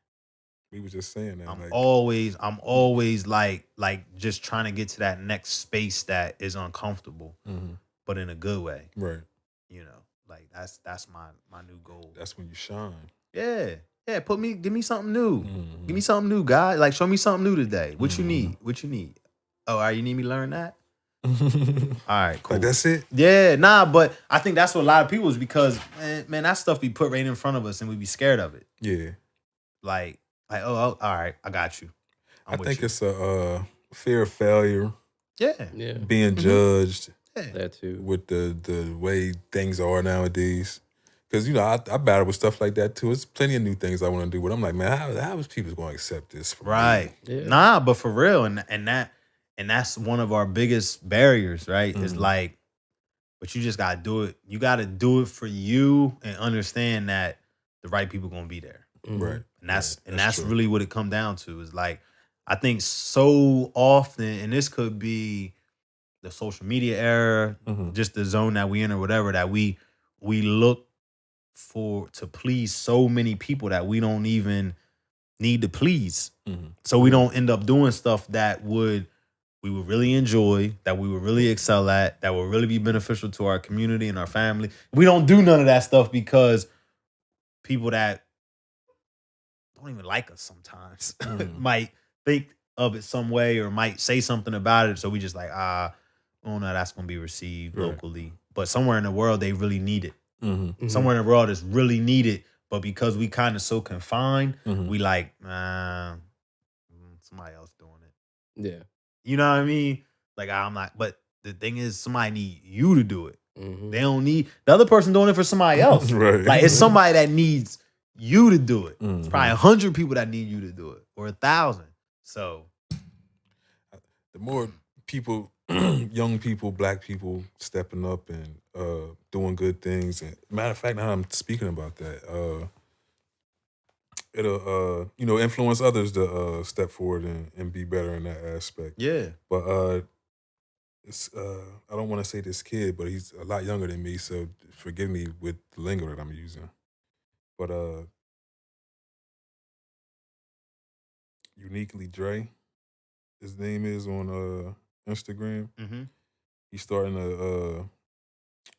We were just saying that. I'm always like just trying to get to that next space that is uncomfortable, but in a good way. Right. Like that's my new goal. That's when you shine. Yeah. Give me something new. Give me something new, guy. Like show me something new today. What you need? Oh, all right, you need me to learn that? All right, cool. Like that's it? Yeah, but I think that's what a lot of people is because man, that stuff be put right in front of us and we be scared of it. Yeah. Like, oh, all right, I got you. I think it's a fear of failure. Yeah. Being judged. That too. With the way things are nowadays. Because, I battle with stuff like that too. There's plenty of new things I want to do, but I'm like, man, how is people going to accept this from me? Yeah. Nah, but for real, and that's one of our biggest barriers, right? It's like, but you just gotta do it. You gotta do it for you and understand that the right people gonna be there. Right. And that's true. really what it come down to. Is like, I think so often, and this could be the social media era, just the zone that we in or whatever, that we look to please so many people that we don't even need to please. So we don't end up doing stuff that we would really enjoy, that we would really excel at, that would really be beneficial to our community and our family. We don't do none of that stuff because people that don't even like us sometimes might think of it some way or might say something about it. So we just like, oh no, that's going to be received locally. But somewhere in the world, they really need it. Somewhere in the world, it's really needed. But because we kind of so confined, we like, somebody else doing it. Yeah. You know what I mean? Like, I'm not. But the thing is, somebody need you to do it. They don't need the other person doing it for somebody else. Right. Like, it's somebody that needs you to do it. It's probably 100 people that need you to do it, or 1,000. So, the more people, young people, black people stepping up and doing good things. And matter of fact, now I'm speaking about that. It'll influence others to step forward and be better in that aspect. yeah. But it's I don't want to say this kid, but he's a lot younger than me, so forgive me with the lingo that I'm using. But Uniquely Dre, his name is on Instagram. He's starting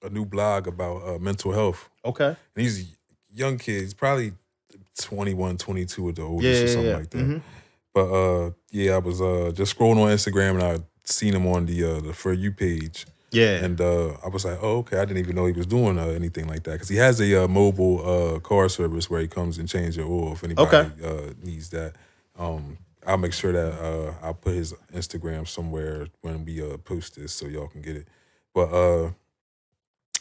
a new blog about mental health. Okay. And he's a young kid. He's probably 21, 22 at the oldest or something like that. But I was just scrolling on Instagram and I seen him on the For You page. Yeah. And I was like, oh, okay, I didn't even know he was doing anything like that. Because he has a mobile car service where he comes and changes your oil if anybody needs that. I'll make sure that I'll put his Instagram somewhere when we post this so y'all can get it. But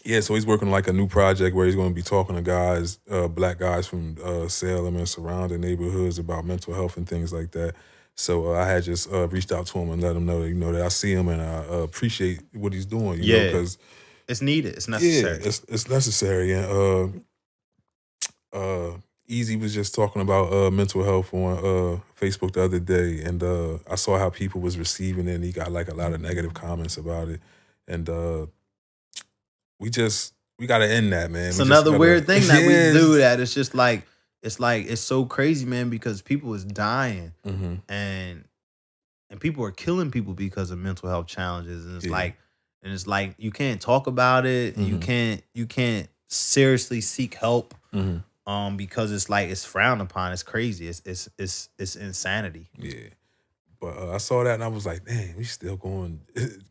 so he's working on like a new project where he's going to be talking to guys, black guys from Salem and surrounding neighborhoods about mental health and things like that. So I had just reached out to him and let him know, that I see him and I appreciate what he's doing. You know, because it's needed. It's necessary. Yeah, it's necessary. And Easy was just talking about mental health on Facebook the other day, and I saw how people was receiving it, and he got like a lot of negative comments about it. And we got to end that, man. It's another weird thing that we do that. It's just like, it's so crazy, man, because people is dying and people are killing people because of mental health challenges. And it's like you can't talk about it. And you can't seriously seek help because it's like, it's frowned upon. It's crazy. It's insanity. Yeah. But I saw that and I was like, man, we still going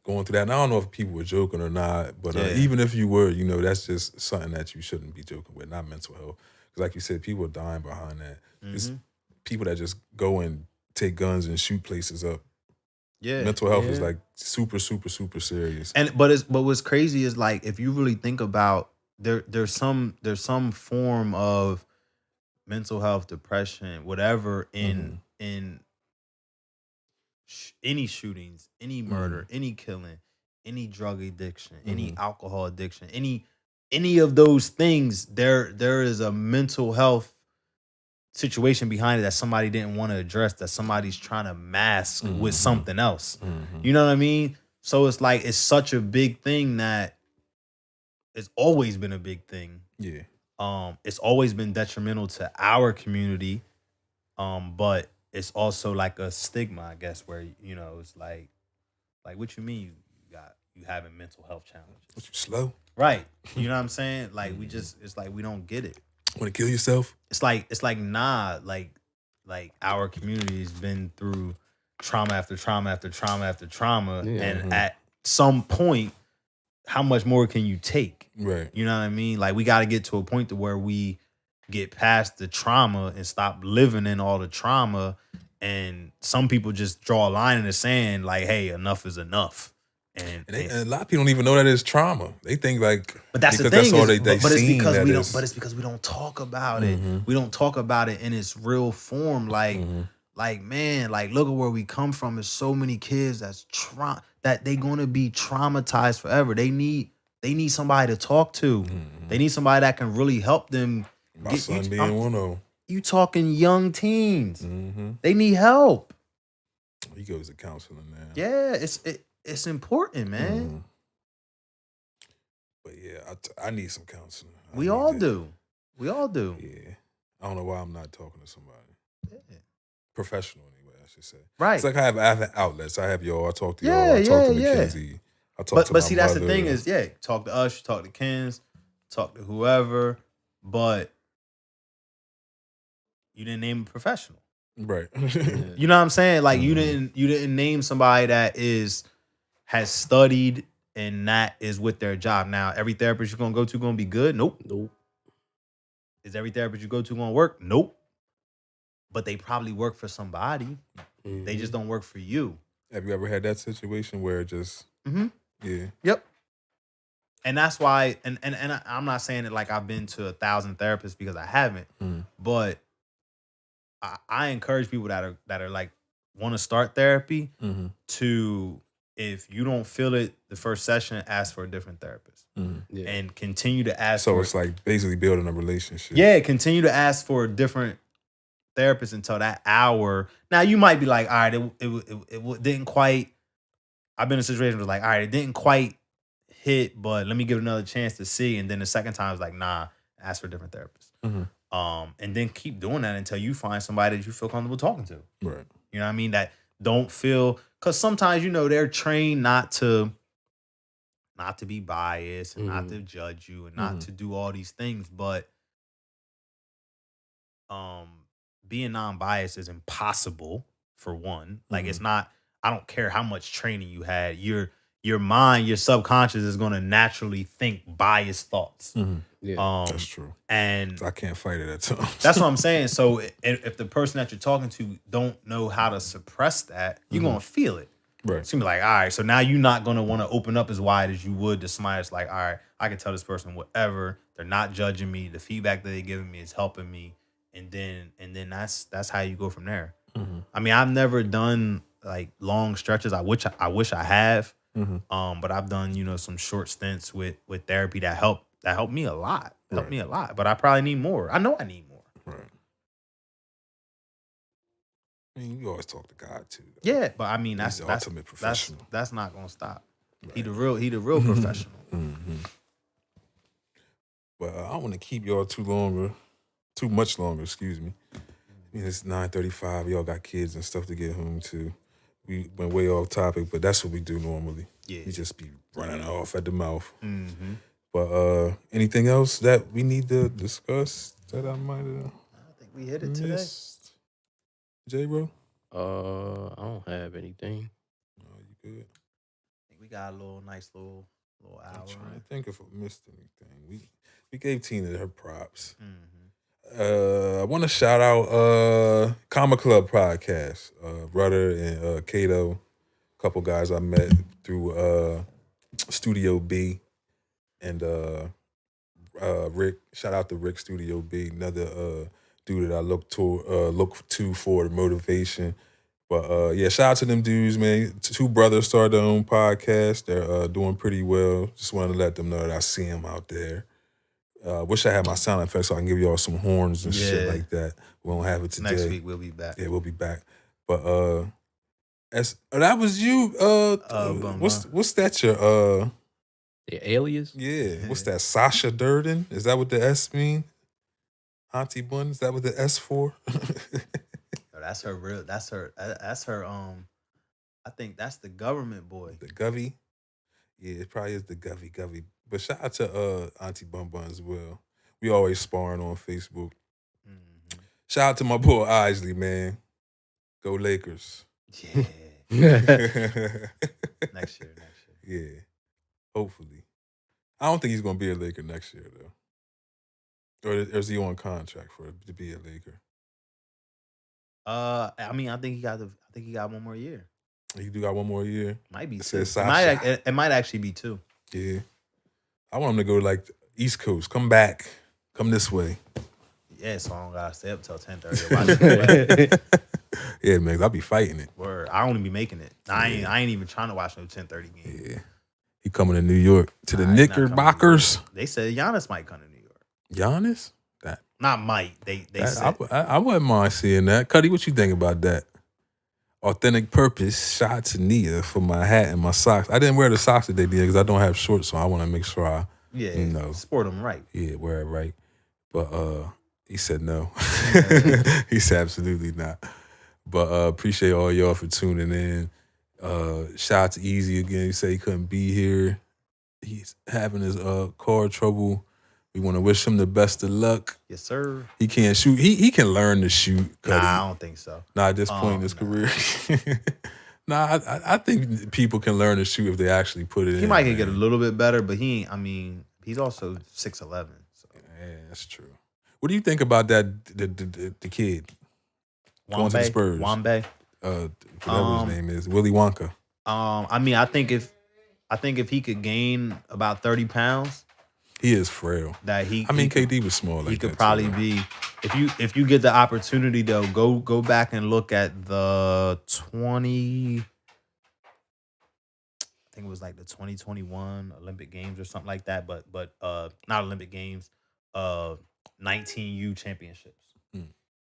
through that. And I don't know if people were joking or not, but even if you were, that's just something that you shouldn't be joking with, not mental health. Because like you said, people are dying behind that. It's people that just go and take guns and shoot places up. Yeah. Mental health is like super, super, super serious. But what's crazy is like, if you really think about there's some form of mental health, depression, whatever in any shootings, any murder, any killing, any drug addiction, any alcohol addiction, any of those things, there is a mental health situation behind it that somebody didn't want to address, that somebody's trying to mask with something else. You know what I mean? So it's like, it's such a big thing that it's always been a big thing. Yeah. It's always been detrimental to our community. But it's also like a stigma, I guess, where, it's like what you mean you having mental health challenges? What, you slow? Right. You know what I'm saying? Like, it's like, we don't get it. Want to kill yourself? It's like, nah, like our community has been through trauma after trauma after trauma after trauma. Yeah. And at some point, how much more can you take? Right. You know what I mean? Like, we got to get to a point to where we get past the trauma and stop living in all the trauma And some people just draw a line in the sand, like, "Hey, enough is enough." And a lot of people don't even know that it's trauma. They think like, but that's because the thing, that's all is, they but it's seen. because That we is, don't. But it's because we don't talk about it. We don't talk about it in its real form. Like man, like look at where we come from. There's so many kids that they gonna be traumatized forever. They need somebody to talk to. They need somebody that can really help them. My son being one of them. You talking young teens? They need help. He goes to counseling now. Yeah, it's important, man. But yeah, I need some counseling. We all do. We all do. Yeah, I don't know why I'm not talking to somebody. Yeah. Professional, anyway, I should say. Right. It's like I have outlets. I have y'all. I talk to y'all. I talk to Mackenzie. I talk to my see, that's mother. the thing is, talk to us, talk to Kens, talk to whoever, but you didn't name a professional. Right. You know what I'm saying? Like you didn't name somebody that has studied and that is with their job. Now, every therapist you're gonna go to gonna be good? Nope. Is every therapist you go to gonna work? Nope. But they probably work for somebody. They just don't work for you. Have you ever had that situation where it just yeah. Yep. And that's why, and I'm not saying it like I've been to 1,000 therapists because I haven't, but I encourage people that are like want to start therapy to, if you don't feel it the first session, ask for a different therapist and continue to ask. So it's like basically building a relationship. Yeah, continue to ask for a different therapist until that hour. Now you might be like, all right, it didn't quite. I've been in a situation where it's like, all right, it didn't quite hit, but let me give it another chance to see. And then the second time it's like, nah, ask for a different therapist. And then keep doing that until you find somebody that you feel comfortable talking to. Right. You know what I mean? That don't feel, because sometimes, they're trained not to be biased and not to judge you and not to do all these things, but being non-biased is impossible, for one. Like it's not, I don't care how much training you had, your mind, your subconscious is going to naturally think biased thoughts. Yeah, that's true. And I can't fight it at times. that's what I'm saying. So if the person that you're talking to don't know how to suppress that, you're going to feel it. Right. It's going to be like, all right, so now you're not going to want to open up as wide as you would to somebody that's like, all right, I can tell this person whatever. They're not judging me. The feedback that they're giving me is helping me. And then that's how you go from there. I mean, I've never done like long stretches. I wish I have. But I've done, some short stints with therapy that helped me a lot. Helped me a lot. But I probably need more. I know I need more. Right. I mean, you always talk to God too, though. Yeah, but I mean that's the ultimate professional. That's not gonna stop. Right. He the real professional. But I don't want to keep y'all too much longer, excuse me. I mean, it's 9:35. Y'all got kids and stuff to get home to. We went way off topic, but that's what we do normally. Yeah. We just be running off at the mouth. But anything else that we need to discuss that I might have I think we hit it today. missed? J-Bro? I don't have anything. No, you good? I think we got a nice little hour. I'm trying to think if I missed anything. We gave Tina her props. I want to shout out Comma Club podcast. Rudder and Kato, a couple guys I met through Studio B, and Rick. Shout out to Rick Studio B, another dude that I look to for motivation. But yeah, shout out to them dudes, man. Two brothers started their own podcast. They're doing pretty well. Just wanted to let them know that I see them out there. Wish I had my sound effects so I can give y'all some horns and shit like that. We won't have it today. Next week we'll be back. Yeah, we'll be back. But that was you. What's that? Your The alias? yeah. What's that? Sasha Durden? Is that what the S mean? Auntie Bun? Is that what the S for? That's her real. That's her. I think that's the government boy. The Govey. Yeah, it probably is the Govey. But shout out to Auntie Bun Bun as well. We always sparring on Facebook. Shout out to my boy Isley, man. Go Lakers. Yeah. Next year. Yeah. Hopefully. I don't think he's gonna be a Laker next year though. Or is he on contract to be a Laker? I mean, I think he got one more year. He do got one more year. Might be It two. says It might actually be 2. Yeah. I want him to go like the East Coast. Come back. Come this way. Yeah, so I don't gotta stay up till 10:30. Yeah, man, I'll be fighting it. Word. I don't even be making it. I ain't even trying to watch no 10:30 game. Yeah. He coming to New York to the Nah, he not coming to Knickerbockers. They said Giannis might come to New York. Giannis? That Not might. They said. I wouldn't mind seeing that. Cuddy, what you think about that? Authentic Purpose, shout out to Nia for my hat and my socks. I didn't wear the socks that they did because I don't have shorts, so I want to make sure I, sport them right. Yeah, wear it right. But he said no. He said absolutely not. But appreciate all y'all for tuning in. Shout out to Easy again. He said he couldn't be here. He's having his car trouble. We want to wish him the best of luck. Yes, sir. He can't shoot. He can learn to shoot. Nah, I don't think so. Not at this point in his career. I think people can learn to shoot if they actually put it in. He might get a little bit better, but he ain't. I mean, he's also 6'11". So. Yeah, that's true. What do you think about that? The kid going to the Spurs. Wambe. Whatever his name is, Willy Wonka. I mean, I think if he could gain about 30 pounds, he is frail. KD was small. He could probably be. If you get the opportunity though, go back and look at the 20. I think it was like the 2021 Olympic Games or something like that. But not Olympic Games. 19U championships.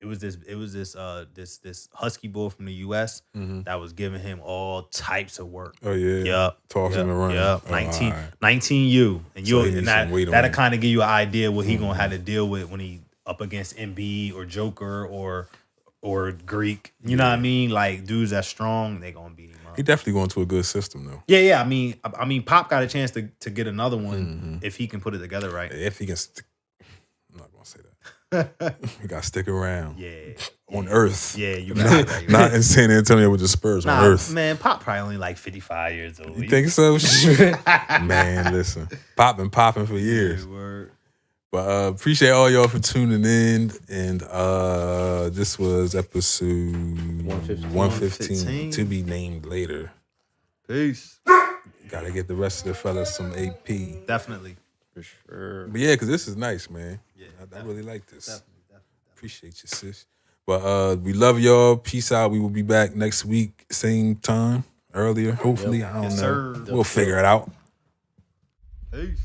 It was this husky bull from the US that was giving him all types of work. Oh yeah. Yep. Tossing him around. Yep. Oh, 19U. And so that'll kind of give you an idea what he gonna have to deal with when he up against Embiid or Joker or Greek. You know what I mean? Like dudes that's strong, they gonna beat him up. He definitely going to a good system though. Yeah. I mean, Pop got a chance to get another one if he can put it together right. If he can I'm not gonna say that. You gotta stick around. Yeah. On Earth. Yeah, you got it right. Not in San Antonio with the Spurs on Earth. Man, Pop probably only like 55 years old. You think so? Man, listen. Pop been popping for years. Yeah, word. But appreciate all y'all for tuning in. And this was episode 115 to be named later. Peace. Gotta get the rest of the fellas some AP. Definitely. For sure. But yeah, because this is nice, man. Yeah, I really like this. Definitely. Appreciate you, sis. But we love y'all. Peace out. We will be back next week, same time, earlier. Hopefully, I don't know. Sir. We'll figure it out. Peace.